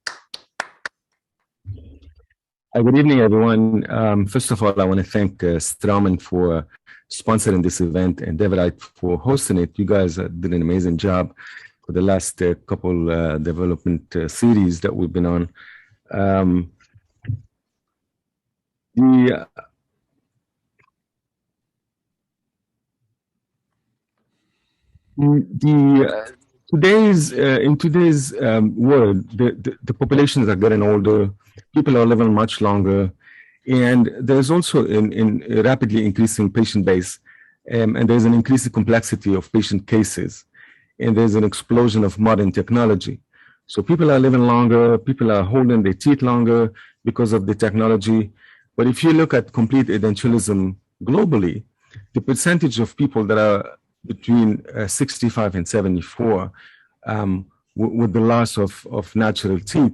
Good evening, everyone. First of all, I want to thank Straumann for sponsoring this event and DevRight for hosting it. You guys did an amazing job for the last couple development series that we've been on. In today's world, the populations are getting older. People are living much longer, and there's also in a rapidly increasing patient base, and there's an increasing complexity of patient cases, and there's an explosion of modern technology. So people are living longer, people are holding their teeth longer because of the technology. But if you look at complete edentulosum globally, the percentage of people that are between 65 and 74 with the loss of natural teeth,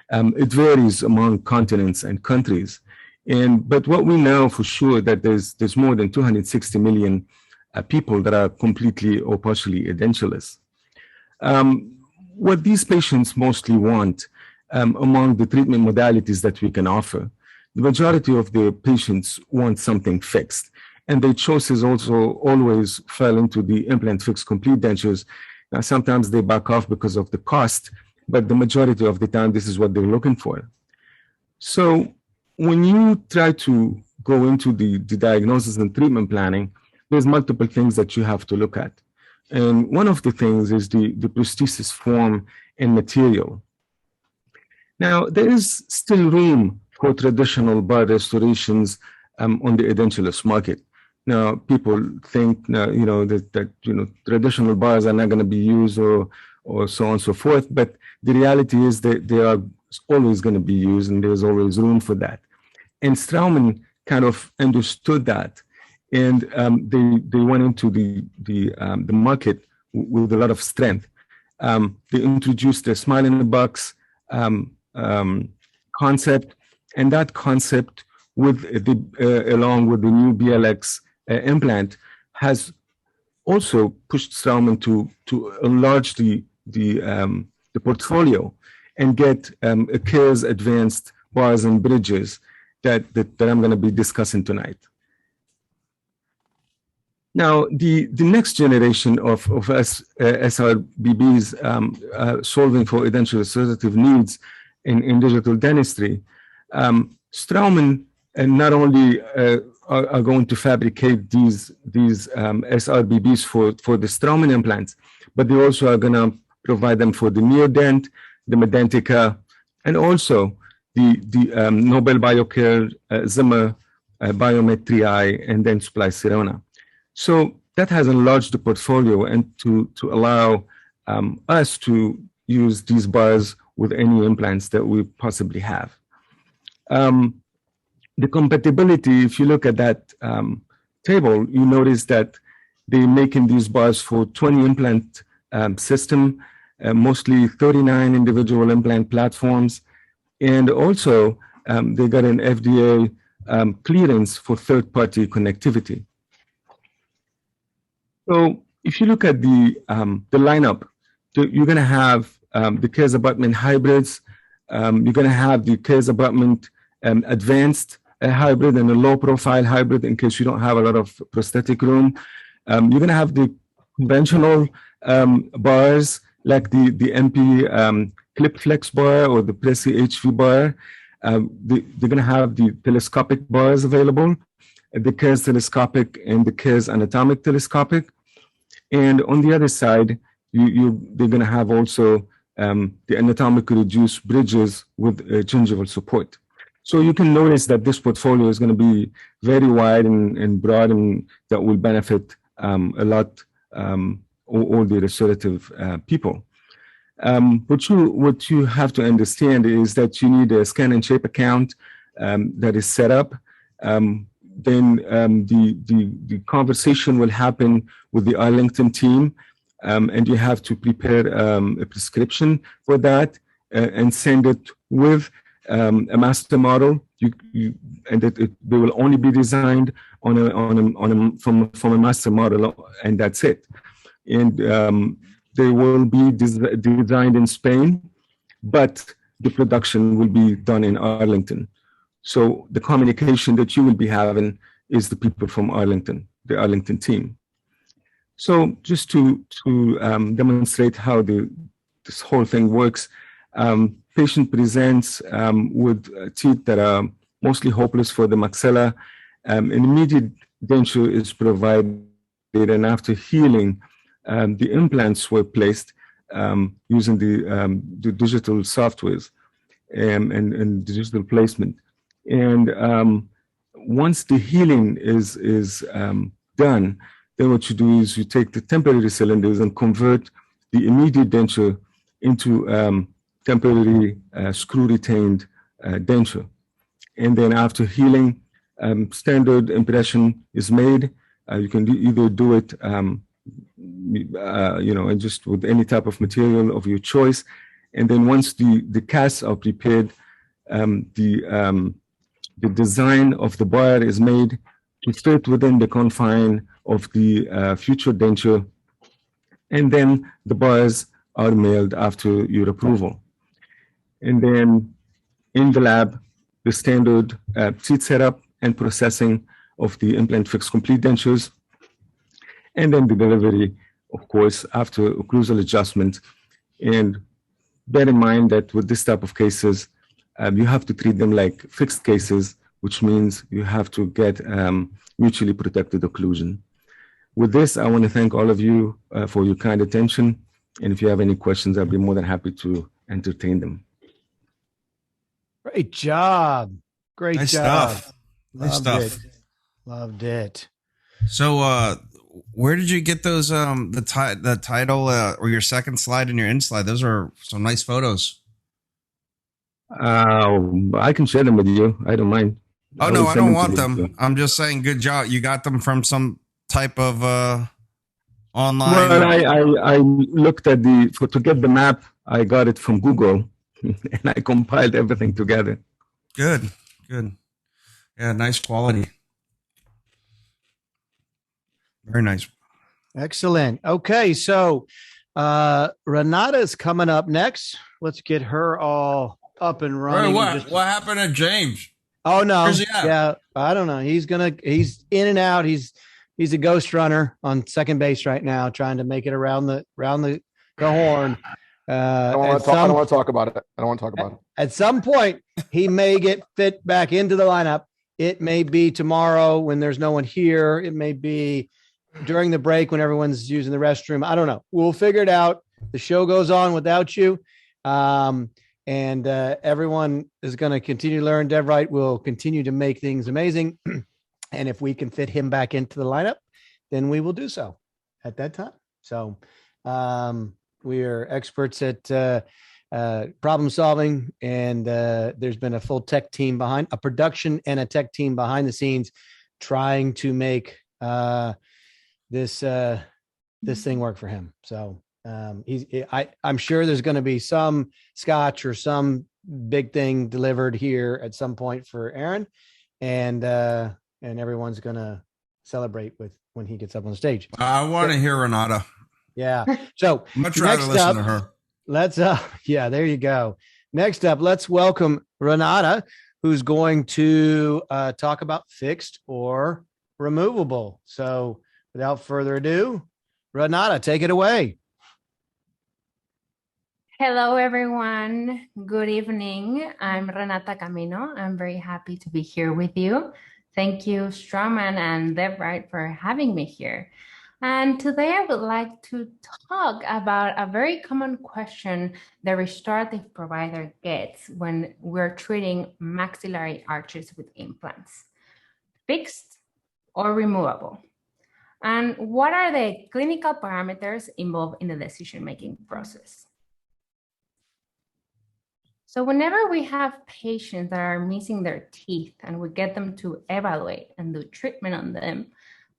it varies among continents and countries. But what we know for sure that there's more than 260 million people that are completely or partially edentulous. what these patients mostly want among the treatment modalities that we can offer, the majority of the patients want something fixed. And their choices also always fell into the implant fixed complete dentures. Now, sometimes they back off because of the cost, but the majority of the time, this is what they're looking for. So when you try to go into the diagnosis and treatment planning, there's multiple things that you have to look at. And one of the things is the prosthesis form and material. Now, there is still room for traditional bar restorations on the edentulous market. Now, people think that traditional bars are not going to be used or so on and so forth, but the reality is that they are always going to be used, and there's always room for that. And Straumann kind of understood that, and they went into the market with a lot of strength. They introduced the smile in the box concept, and that concept along with the new BLX implant has also pushed Straumann to enlarge the portfolio and get CARES advanced bars and bridges that I'm going to be discussing tonight. Now, the next generation of SRBBs solving for edentulous restorative needs in digital dentistry, Straumann not only are going to fabricate these SRBBs for the Straumann implants, but they also are going to provide them for the Neodent, the Medentica, and also the Nobel Biocare, Zimmer, Biometri, and then Supply Sirona. So that has enlarged the portfolio and to allow us to use these bars with any implants that we possibly have. The compatibility, if you look at that table, you notice that they're making these bars for 20 implant system, mostly 39 individual implant platforms. And also they got an FDA clearance for third-party connectivity. So if you look at the lineup, you're going to have the CARES abutment hybrids. You're going to have the CARES abutment advanced hybrid and a low-profile hybrid in case you don't have a lot of prosthetic room. You're going to have the conventional bars like the MP Clip Flex bar or the Preci HV bar. They're going to have the telescopic bars available, the CARES telescopic and the CARES anatomic telescopic. And on the other side, they're going to have also the anatomically reduced bridges with gingival support. So you can notice that this portfolio is going to be very wide and broad, and that will benefit a lot all the restorative people. What you have to understand is that you need a scan and shape account that is set up. Then the conversation will happen with the Arlington team, and you have to prepare a prescription for that and send it with a master model. And they will only be designed from a master model, and that's it. And they will be designed in Spain, but the production will be done in Arlington. So the communication that you will be having is the people from Arlington, the Arlington team. So just to demonstrate how this whole thing works, patient presents with teeth that are mostly hopeless for the maxilla. An immediate denture is provided, and after healing, the implants were placed using the digital softwares and digital placement. And once the healing is done, then what you do is you take the temporary cylinders and convert the immediate denture into temporary screw-retained denture. And then after healing, standard impression is made. You can either do it, and just with any type of material of your choice. And then once the casts are prepared, the design of the bar is made to fit within the confine of the future denture. And then the bars are mailed after your approval. And then in the lab, the standard teeth setup and processing of the implant fix complete dentures, and then the delivery, of course, after occlusal adjustment. And bear in mind that with this type of cases, you have to treat them like fixed cases, which means you have to get mutually protected occlusion. With this, I want to thank all of you for your kind attention. And if you have any questions, I'll be more than happy to entertain them. Great job. Great Nice job. stuff. Nice Loved stuff. it. Loved it. So, where did you get those? The title or your second slide and your end slide? Those are some nice photos. I can share them with you. I don't mind. Oh no, I don't want them. I'm just saying, good job. You got them from some type of online. Well, I looked at to get the map. I got it from Google, and I compiled everything together. Good. Yeah, nice quality. Very nice. Excellent. Okay, so Renata is coming up next. Let's get her all up and running. What happened to James? Oh no. Where's he at? Yeah, I don't know. He's in and out. He's a ghost runner on second base right now, trying to make it around the horn. I don't want to talk about it. At some point, he may get fit back into the lineup. It may be tomorrow when there's no one here. It may be during the break when everyone's using the restroom. I don't know. We'll figure it out. The show goes on without you. And everyone is going to continue to learn. DevRight will continue to make things amazing. And if we can fit him back into the lineup, then we will do so at that time. So we are experts at problem solving, and there's been a full tech team behind, a production and a tech team behind the scenes trying to make this thing work for him. So I'm sure there's going to be some scotch or some big thing delivered here at some point for Aaron, and everyone's going to celebrate with when he gets up on the stage. I want to hear Renata. Yeah. So much rather listen to her. Let's yeah, there you go. Next up, let's welcome Renata, who's going to talk about fixed or removable. So without further ado, Renata, take it away. Hello, everyone. Good evening. I'm Renata Camino. I'm very happy to be here with you. Thank you, Strawman and DevRight, for having me here. And today I would like to talk about a very common question the restorative provider gets when we're treating maxillary arches with implants: fixed or removable? And what are the clinical parameters involved in the decision-making process? So whenever we have patients that are missing their teeth and we get them to evaluate and do treatment on them,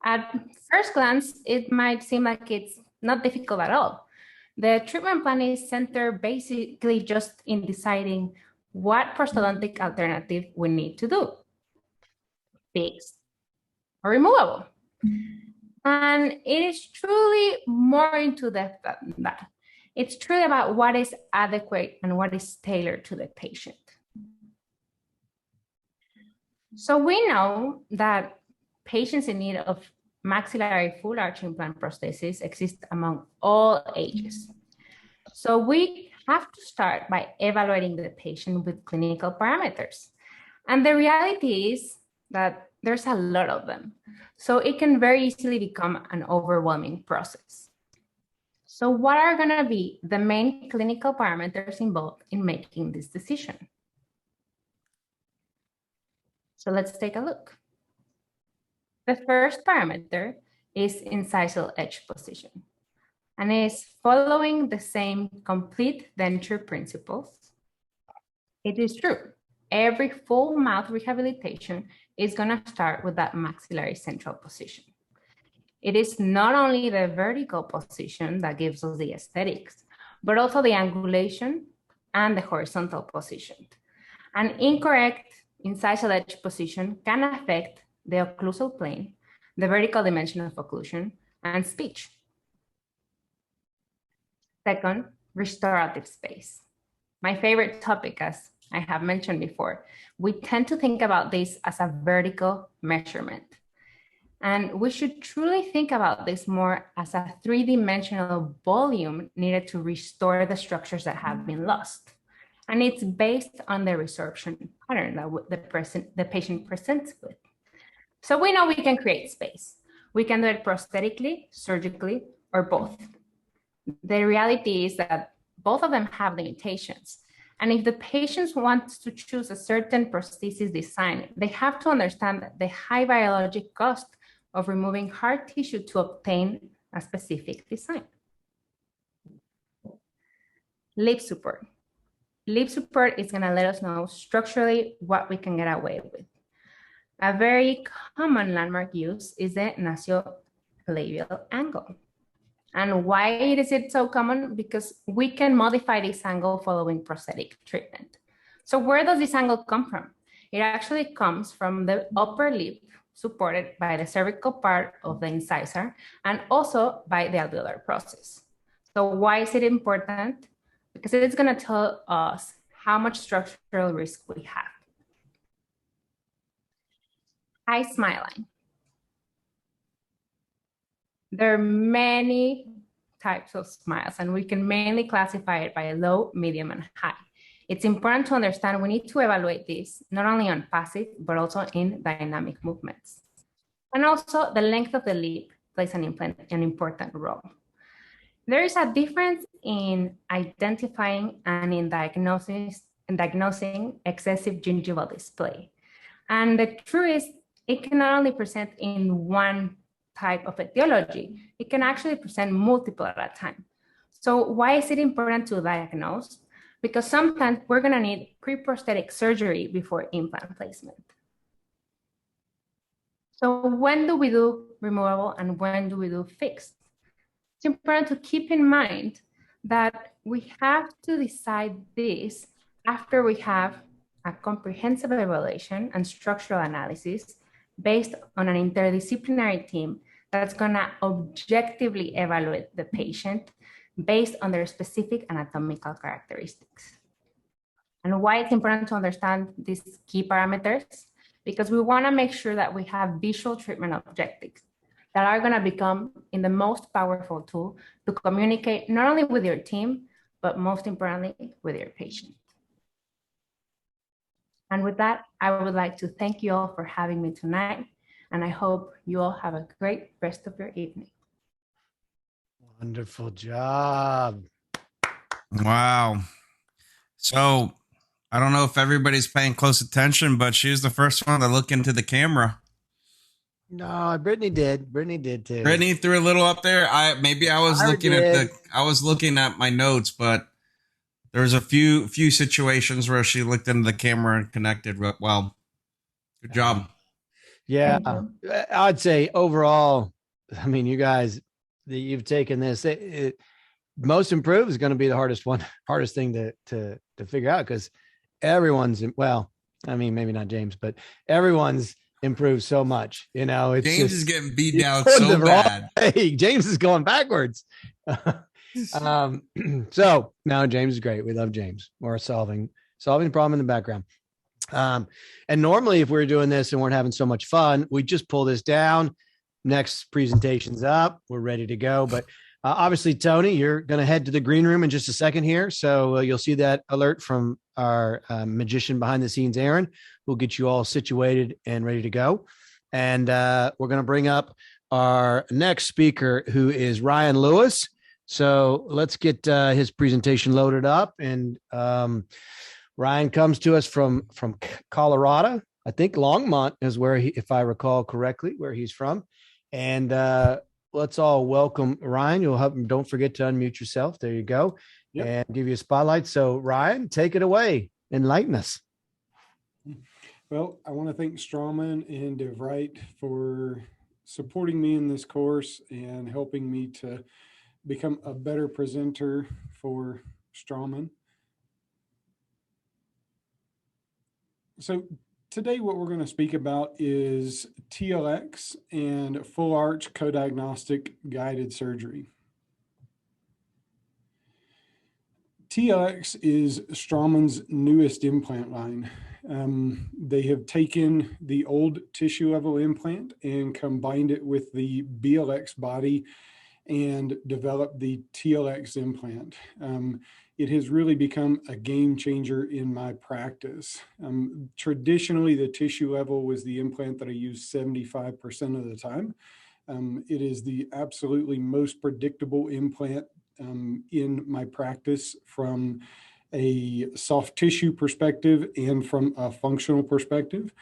at first glance, it might seem like it's not difficult at all. The treatment plan is centered basically just in deciding what prosthodontic alternative we need to do: fixed or removable. And it is truly more into depth than that. It's truly about what is adequate and what is tailored to the patient. So we know that patients in need of maxillary full arch implant prosthesis exist among all ages. So we have to start by evaluating the patient with clinical parameters. And the reality is that there's a lot of them. So it can very easily become an overwhelming process. So what are going to be the main clinical parameters involved in making this decision? So let's take a look. The first parameter is incisal edge position, and is following the same complete denture principles. It is true, every full mouth rehabilitation is going to start with that maxillary central position. It is not only the vertical position that gives us the aesthetics, but also the angulation and the horizontal position. An incorrect incisal edge position can affect the occlusal plane, the vertical dimension of occlusion, and speech. Second, restorative space. My favorite topic, as I have mentioned before, we tend to think about this as a vertical measurement. And we should truly think about this more as a three-dimensional volume needed to restore the structures that have been lost. And it's based on the resorption pattern that the patient presents with. So we know we can create space. We can do it prosthetically, surgically, or both. The reality is that both of them have limitations. And if the patient wants to choose a certain prosthesis design, they have to understand the high biologic cost of removing hard tissue to obtain a specific design. Lip support. Lip support is going to let us know structurally what we can get away with. A very common landmark use is the nasolabial angle. And why is it so common? Because we can modify this angle following prosthetic treatment. So where does this angle come from? It actually comes from the upper lip supported by the cervical part of the incisor and also by the alveolar process. So why is it important? Because it's going to tell us how much structural risk we have. High smile line. There are many types of smiles, and we can mainly classify it by low, medium, and high. It's important to understand we need to evaluate this not only on passive, but also in dynamic movements. And also the length of the lip plays an important role. There is a difference in identifying and in diagnosing excessive gingival display. And the truth is, it can not only present in one type of etiology, it can actually present multiple at a time. So why is it important to diagnose? Because sometimes we're gonna need pre-prosthetic surgery before implant placement. So when do we do removable and when do we do fixed? It's important to keep in mind that we have to decide this after we have a comprehensive evaluation and structural analysis based on an interdisciplinary team that's gonna objectively evaluate the patient based on their specific anatomical characteristics. And why it's important to understand these key parameters? Because we wanna make sure that we have visual treatment objectives that are gonna become in the most powerful tool to communicate not only with your team, but most importantly, with your patient. And with that, I would like to thank you all for having me tonight. And I hope you all have a great rest of your evening. Wonderful job. Wow. So I don't know if everybody's paying close attention, but she was the first one to look into the camera. No, Brittany did. Brittany did too. Brittany threw a little up there. I was looking at my notes, but there's a few situations where she looked into the camera and connected well. Good job. Yeah, I'd say overall, I mean, you guys, you've taken this. Most improved is going to be the hardest thing to figure out, because everyone's, well, I mean, maybe not James, but everyone's improved so much. You know, it's James just, is getting beat down so bad. Hey, James is going backwards. So no, James is great. We love James. We're solving the problem in the background. And normally if we were doing this and weren't having so much fun, we just pull this down. Next presentation's up. We're ready to go. But obviously, Tony, you're going to head to the green room in just a second here. So you'll see that alert from our magician behind the scenes, Aaron. We'll get you all situated and ready to go. And we're going to bring up our next speaker, who is Ryan Lewis. So let's get his presentation loaded up. And Ryan comes to us from Colorado. I think Longmont is where if I recall correctly, where he's from. And let's all welcome Ryan. Don't forget to unmute yourself. There you go. Yep. And give you a spotlight. So Ryan, take it away. Enlighten us. Well, I want to thank Strawman and DevRight for supporting me in this course and helping me to become a better presenter for Strawman. So today what we're going to speak about is TLX and full arch co-diagnostic guided surgery. TLX is Straumann's newest implant line. They have taken the old tissue level implant and combined it with the BLX body and developed the TLX implant. It has really become a game changer in my practice. Traditionally, the tissue level was the implant that I used 75% of the time. It is the absolutely most predictable implant in my practice from a soft tissue perspective and from a functional perspective.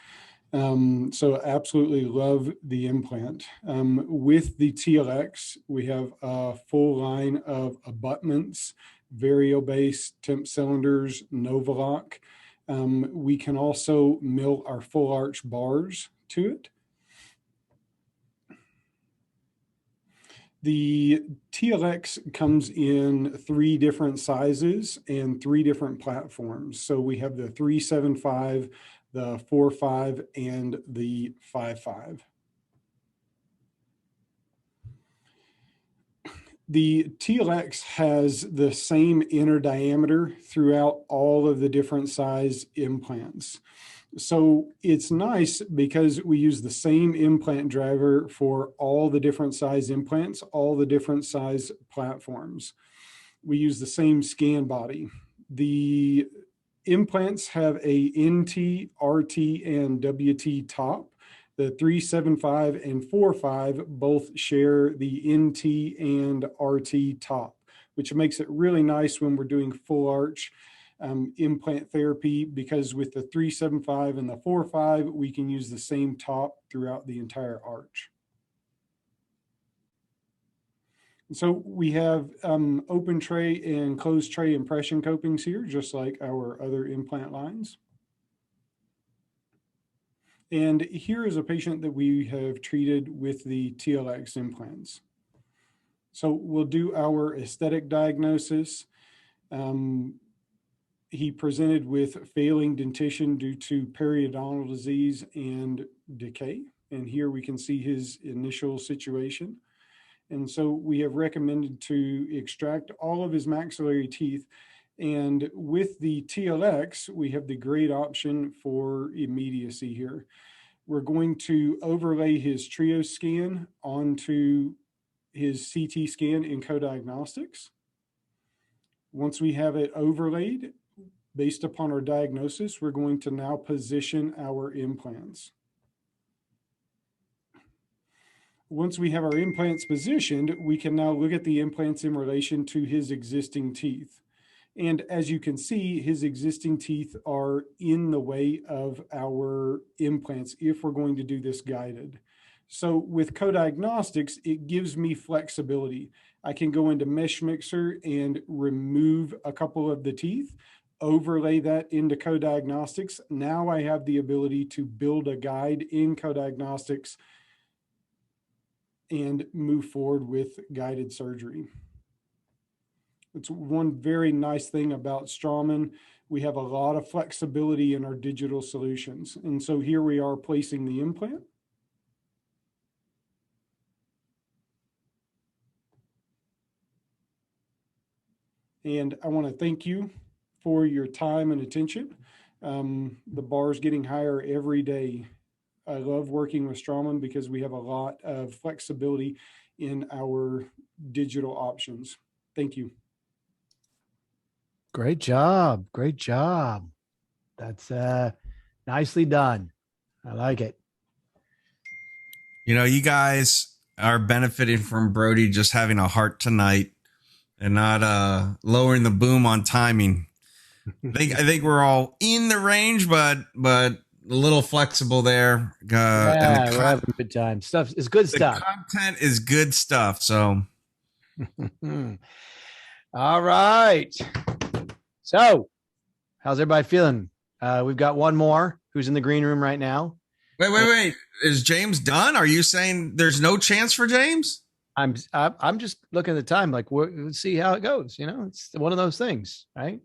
So absolutely love the implant. With the TLX, we have a full line of abutments, Vario base, temp cylinders, Novalock. We can also mill our full arch bars to it. The TLX comes in 3 different sizes and 3 different platforms. So we have the 375, the 4.5, and the 5.5. The TLX has the same inner diameter throughout all of the different size implants. So it's nice because we use the same implant driver for all the different size implants, all the different size platforms. We use the same scan body. The implants have a NT, RT, and WT top. The 375 and 4.5 both share the NT and RT top, which makes it really nice when we're doing full arch implant therapy, because with the 375 and the 4.5, we can use the same top throughout the entire arch. So we have open tray and closed tray impression copings here, just like our other implant lines. And here is a patient that we have treated with the TLX implants. So we'll do our aesthetic diagnosis. He presented with failing dentition due to periodontal disease and decay. And here we can see his initial situation. And so we have recommended to extract all of his maxillary teeth. And with the TLX, we have the great option for immediacy here. We're going to overlay his trio scan onto his CT scan in co-diagnostics. Once we have it overlaid, based upon our diagnosis, we're going to now position our implants. Once we have our implants positioned, we can now look at the implants in relation to his existing teeth. And as you can see, his existing teeth are in the way of our implants if we're going to do this guided. So with co-diagnostics, it gives me flexibility. I can go into Mesh Mixer and remove a couple of the teeth, overlay that into co-diagnostics. Now I have the ability to build a guide in co-diagnostics and move forward with guided surgery. It's one very nice thing about Straumann. We have a lot of flexibility in our digital solutions. And so here we are placing the implant. And I want to thank you for your time and attention. The bar is getting higher every day. I love working with Straumann because we have a lot of flexibility in our digital options. Thank you. Great job. Great job. That's nicely done. I like it. You know, you guys are benefiting from Brody just having a heart tonight and not lowering the boom on timing. I think we're all in the range, but a little flexible there. Yeah, we're having a good time. Stuff is good stuff. Content is good stuff. So, all right. So, how's everybody feeling? We've got one more who's in the green room right now. Wait. Is James done? Are you saying there's no chance for James? I'm just looking at the time, like let's see how it goes. You know, it's one of those things, right?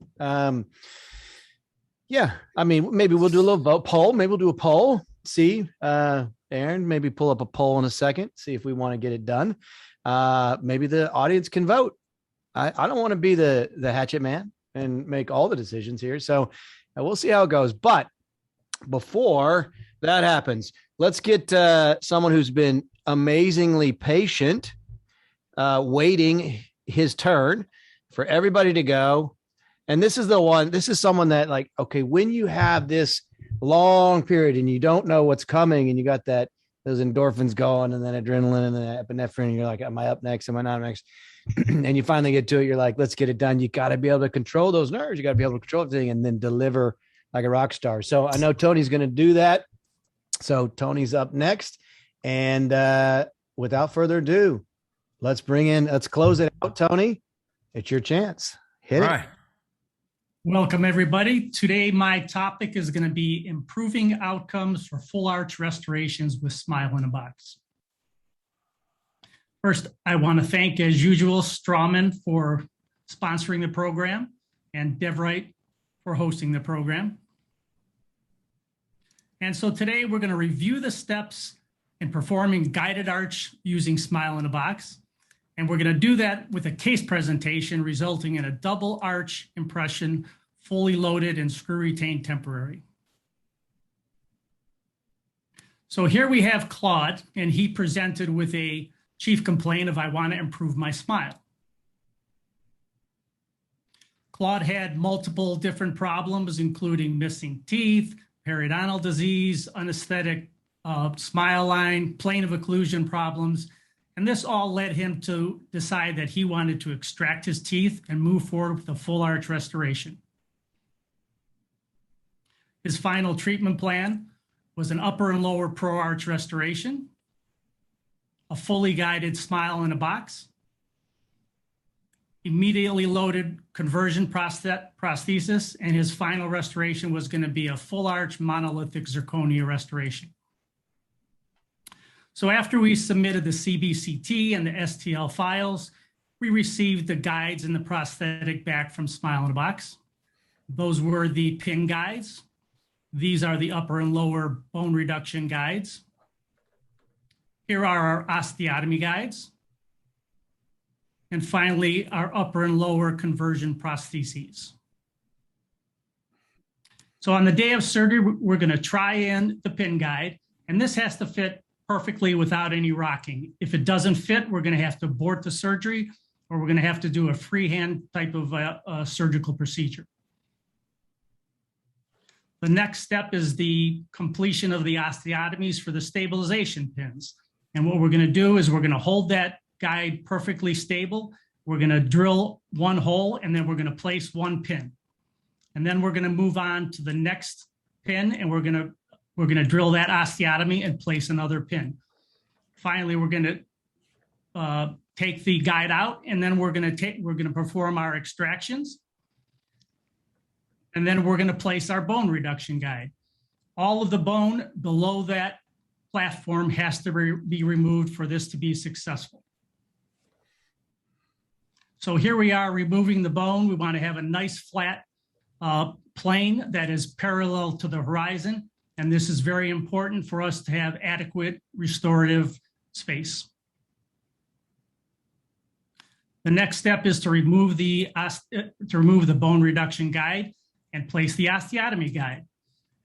Yeah. I mean, maybe we'll do a little poll. Maybe we'll do a poll. See, Aaron, maybe pull up a poll in a second. See if we want to get it done. Maybe the audience can vote. I don't want to be the hatchet man. and make all the decisions here. So we'll see how it goes. But before that happens, let's get someone who's been amazingly patient, waiting his turn for everybody to go. And this is someone that, like, okay, when you have this long period and you don't know what's coming and you got those endorphins going and then adrenaline and then epinephrine, and you're like, am I up next? Am I not next? And you finally get to it. You're like, let's get it done. You got to be able to control those nerves. You got to be able to control everything and then deliver like a rock star. So I know Tony's going to do that. So Tony's up next. And without further ado, let's close it out. Tony, it's your chance. Hit it. Welcome, everybody. Today, my topic is going to be improving outcomes for full arch restorations with Smile in a Box. First, I want to thank, as usual, Strawman for sponsoring the program and DevRight for hosting the program. And so today we're going to review the steps in performing guided arch using Smile in a Box. And we're going to do that with a case presentation resulting in a double arch impression, fully loaded and screw retained temporary. So here we have Claude, and he presented with a chief complaint of, I want to improve my smile. Claude had multiple different problems, including missing teeth, periodontal disease, unesthetic smile line, plane of occlusion problems. And this all led him to decide that he wanted to extract his teeth and move forward with a full arch restoration. His final treatment plan was an upper and lower pro arch restoration, a fully guided Smile in a Box, immediately loaded conversion prosthesis, and his final restoration was going to be a full arch monolithic zirconia restoration. So after we submitted the CBCT and the STL files, we received the guides and the prosthetic back from Smile in a Box. Those were the pin guides. These are the upper and lower bone reduction guides. Here are our osteotomy guides. And finally, our upper and lower conversion prostheses. So on the day of surgery, we're going to try in the pin guide, and this has to fit perfectly without any rocking. If it doesn't fit, we're going to have to abort the surgery, or we're going to have to do a freehand type of surgical procedure. The next step is the completion of the osteotomies for the stabilization pins. And what we're going to do is we're going to hold that guide perfectly stable. We're going to drill one hole, and then we're going to place one pin. And then we're going to move on to the next pin, and we're going to drill that osteotomy and place another pin. Finally, we're going to take the guide out, and then we're going to perform our extractions. And then we're going to place our bone reduction guide. All of the bone below that platform has to be removed for this to be successful. So here we are removing the bone. We want to have a nice flat plane that is parallel to the horizon. And this is very important for us to have adequate restorative space. The next step is to remove the bone reduction guide and place the osteotomy guide.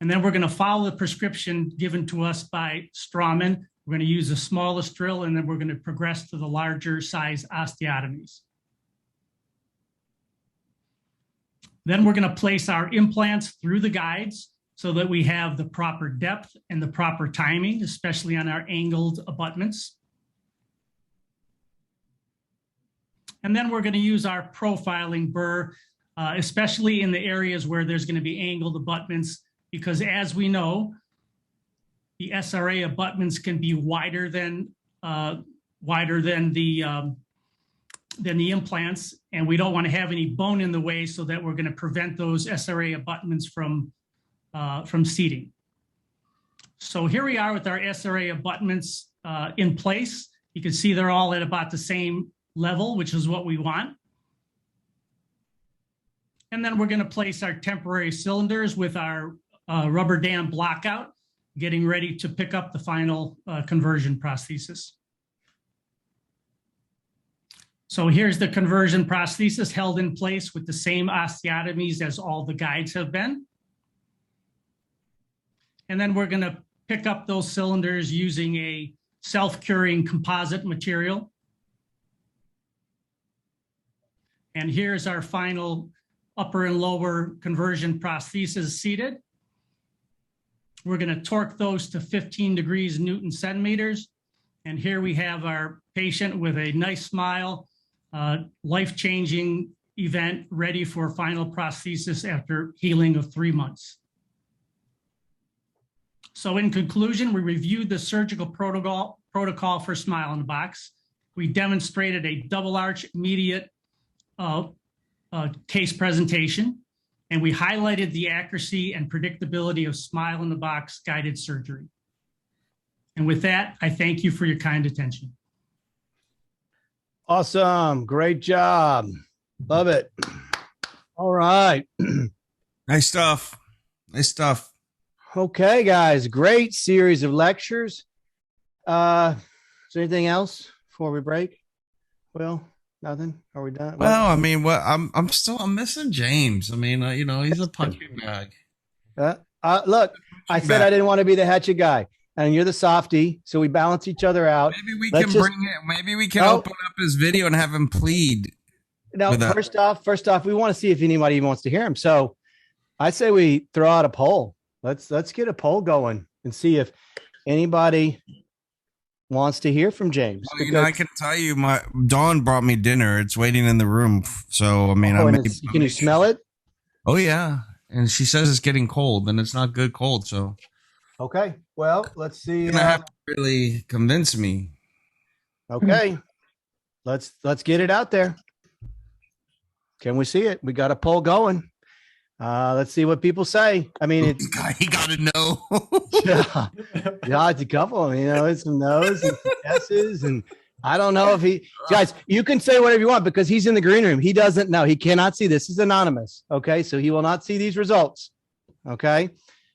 And then we're going to follow the prescription given to us by Strawman. We're going to use the smallest drill, and then we're going to progress to the larger size osteotomies. Then we're going to place our implants through the guides so that we have the proper depth and the proper timing, especially on our angled abutments. And then we're going to use our profiling burr, especially in the areas where there's going to be angled abutments, because as we know, the SRA abutments can be wider than the implants, and we don't want to have any bone in the way, so that we're going to prevent those SRA abutments from seating. So here we are with our SRA abutments in place. You can see they're all at about the same level, which is what we want. And then we're going to place our temporary cylinders with our rubber dam blockout, getting ready to pick up the final conversion prosthesis. So here's the conversion prosthesis held in place with the same osteotomies as all the guides have been. And then we're going to pick up those cylinders using a self-curing composite material. And here's our final upper and lower conversion prosthesis seated. We're going to torque those to 15 degrees Newton centimeters. And here we have our patient with a nice smile, life-changing event ready for final prosthesis after healing of 3 months. So in conclusion, we reviewed the surgical protocol for Smile in the Box. We demonstrated a double arch immediate case presentation, and we highlighted the accuracy and predictability of Smile in the Box guided surgery. And with that, I thank you for your kind attention. Awesome. Great job. Love it. All right. Nice stuff. Nice stuff. Okay, guys. Great series of lectures. Is there anything else before we break? Well, nothing. Are we done? Well, I mean, what I'm missing James. I mean, he's a punching bag. Look, I said I didn't want to be the hatchet guy, and you're the softy, so we balance each other out. Maybe we can bring it. Maybe we can open up his video and have him plead. No, first off, we want to see if anybody even wants to hear him. So I say we throw out a poll. Let's get a poll going and see if anybody wants to hear from James. Well, I can tell you, my Dawn brought me dinner. It's waiting in the room. So I mean, can you smell it? Oh yeah, and she says it's getting cold, and it's not good cold. So okay, well, let's see. You're gonna have to really convince me. Okay, let's get it out there. Can we see it? We got a poll going. Let's see what people say. I mean, it's he got to know. yeah, it's a couple. It's some no's and some yeses, and I don't know if guys. You can say whatever you want because he's in the green room. He doesn't know. He cannot see. This is anonymous. Okay, so he will not see these results. Okay,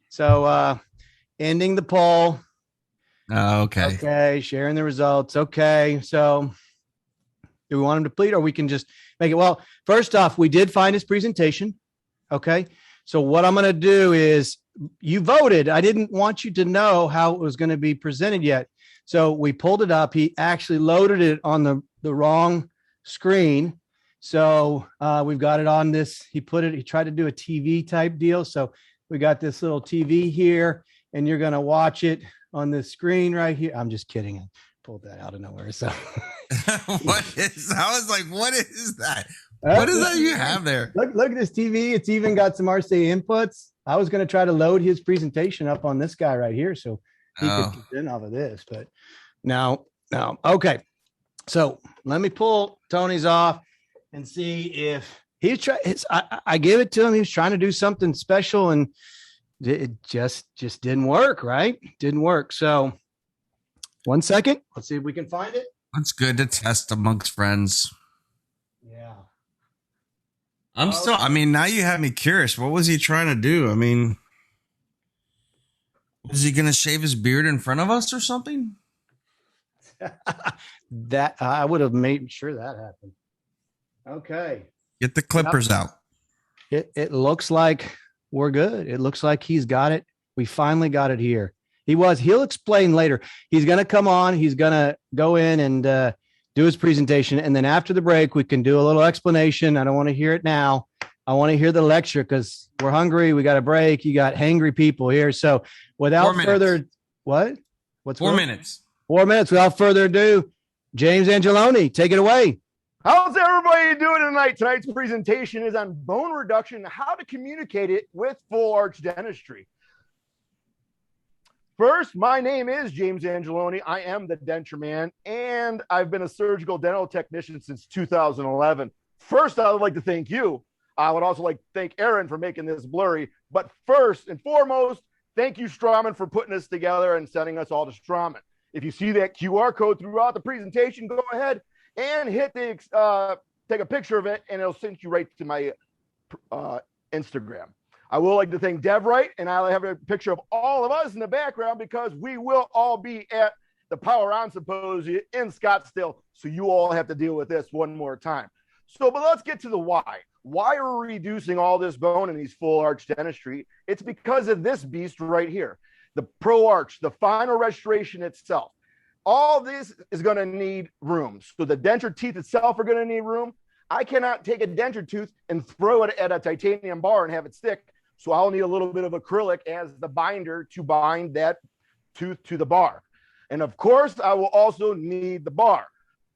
so ending the poll. Okay. Okay, sharing the results. Okay, so do we want him to plead, or we can just make it? Well, first off, we did find his presentation. Okay. So what I'm going to do is you voted. I didn't want you to know how it was going to be presented yet. So we pulled it up. He actually loaded it on the wrong screen. So we've got it on this. He tried to do a TV type deal. So we got this little TV here and you're going to watch it on the screen right here. I'm just kidding. I pulled that out of nowhere. So I was like, what is that? What is that you have there? Look at this TV. It's even got some RCA inputs. I was going to try to load his presentation up on this guy right here so he could get in off of this, but no. Okay. So let me pull Tony's off and see if he's trying. I gave it to him. He was trying to do something special and it just didn't work, right? Didn't work. So 1 second. Let's see if we can find it. It's good to test amongst friends. Yeah. I mean, now you have me curious. What was he trying to do? I mean, was he going to shave his beard in front of us or something? That I would have made sure that happened. Okay. Get the clippers out. It looks like we're good. It looks like he's got it. We finally got it here. He'll explain later. He's going to come on. He's going to go in and do his presentation. And then after the break, we can do a little explanation. I don't want to hear it now. I want to hear the lecture because we're hungry. We got a break. You got hangry people here. So without further, what's 4 minutes? 4 minutes. Without further ado, James Angeloni, take it away. How's everybody doing tonight? Tonight's presentation is on bone reduction and how to communicate it with full arch dentistry. First, my name is James Angeloni. I am the Denture Man, and I've been a surgical dental technician since 2011. First, I would like to thank you. I would also like to thank Aaron for making this blurry. But first and foremost, thank you, Straumann, for putting this together and sending us all to Straumann. If you see that QR code throughout the presentation, go ahead and hit the take a picture of it, and it'll send you right to my Instagram. I would like to thank DevRight, and I'll have a picture of all of us in the background because we will all be at the Power On Symposium in Scottsdale. So you all have to deal with this one more time. So, but let's get to the why. Why are we reducing all this bone in these full arch dentistry? It's because of this beast right here, the Pro Arch, the final restoration itself. All this is going to need room. So the denture teeth itself are going to need room. I cannot take a denture tooth and throw it at a titanium bar and have it stick. So I'll need a little bit of acrylic as the binder to bind that tooth to the bar. And of course, I will also need the bar.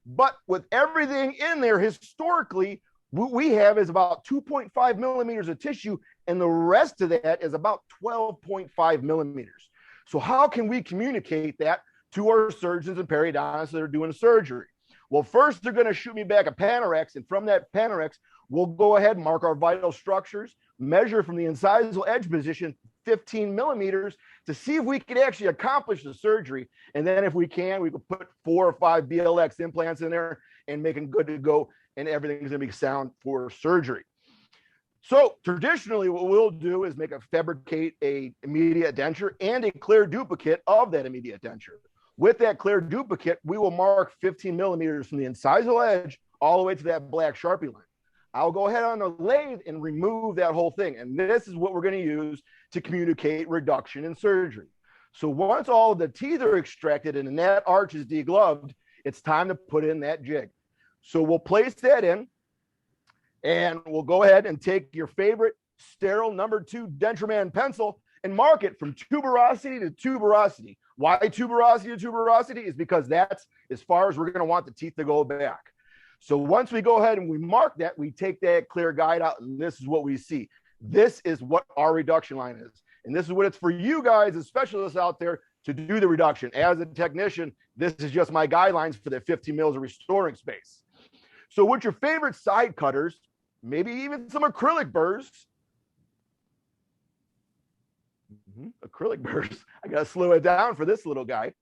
But with everything in there, historically, what we have is about 2.5 millimeters of tissue, and the rest of that is about 12.5 millimeters. So how can we communicate that to our surgeons and periodontists that are doing surgery? Well, first, they're going to shoot me back a Panorex, and from that Panorex, we'll go ahead and mark our vital structures, measure from the incisal edge position 15 millimeters to see if we can actually accomplish the surgery. And then if we can, we can put 4 or 5 BLX implants in there and make them good to go, and everything's going to be sound for surgery. So traditionally, what we'll do is fabricate a immediate denture and a clear duplicate of that immediate denture. With that clear duplicate, we will mark 15 millimeters from the incisal edge all the way to that black Sharpie line. I'll go ahead on the lathe and remove that whole thing. And this is what we're going to use to communicate reduction in surgery. So once all of the teeth are extracted and that arch is degloved, it's time to put in that jig. So we'll place that in, and we'll go ahead and take your favorite sterile number 2 DentureMan pencil and mark it from tuberosity to tuberosity. Why tuberosity to tuberosity? Is because that's as far as we're going to want the teeth to go back. So once we go ahead and we mark that, we take that clear guide out, and this is what we see. This is what our reduction line is. And this is what it's for you guys as specialists out there to do the reduction. As a technician, this is just my guidelines for the 15 mils of restoring space. So with your favorite side cutters, maybe even some acrylic burrs. Acrylic burrs. I got to slow it down for this little guy.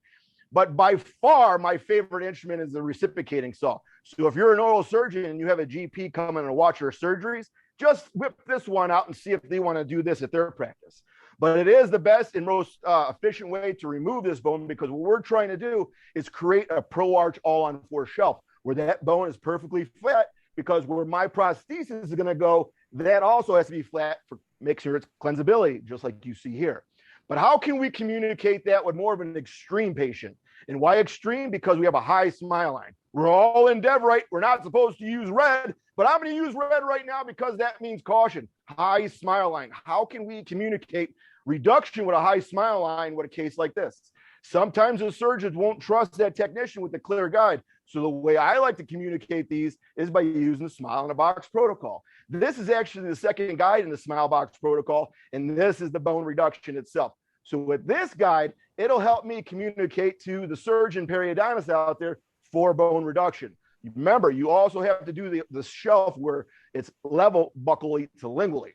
But by far, my favorite instrument is the reciprocating saw. So if you're an oral surgeon and you have a GP come in and watch your surgeries, just whip this one out and see if they want to do this at their practice. But it is the best and most efficient way to remove this bone, because what we're trying to do is create a Pro Arch all-on-4 shelf where that bone is perfectly flat, because where my prosthesis is going to go, that also has to be flat for make sure it's cleansability, just like you see here. But how can we communicate that with more of an extreme patient? And why extreme? Because we have a high smile line. We're all in DevRight. We're not supposed to use red, but I'm going to use red right now because that means caution. High smile line. How can we communicate reduction with a high smile line with a case like this? Sometimes the surgeons won't trust that technician with the clear guide. So the way I like to communicate these is by using the Smile in a Box protocol. This is actually the second guide in the Smile Box protocol, and this is the bone reduction itself. So with this guide, it'll help me communicate to the surgeon periodontist out there for bone reduction. Remember, you also have to do the shelf where it's level buccally to lingually.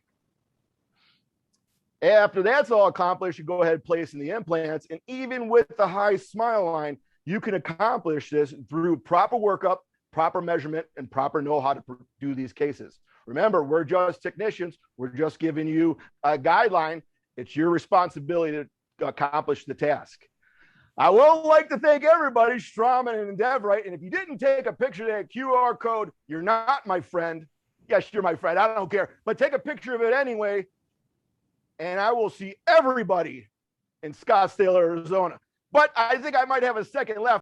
After that's all accomplished, you go ahead and place in the implants. And even with the high smile line, you can accomplish this through proper workup, proper measurement, and proper know how to do these cases. Remember, we're just technicians. We're just giving you a guideline. It's your responsibility to accomplish the task. I will like to thank everybody, Straumann and DevRight. And if you didn't take a picture of that QR code, you're not my friend. Yes, you're my friend. I don't care. But take a picture of it anyway. And I will see everybody in Scottsdale, Arizona. But I think I might have a second left.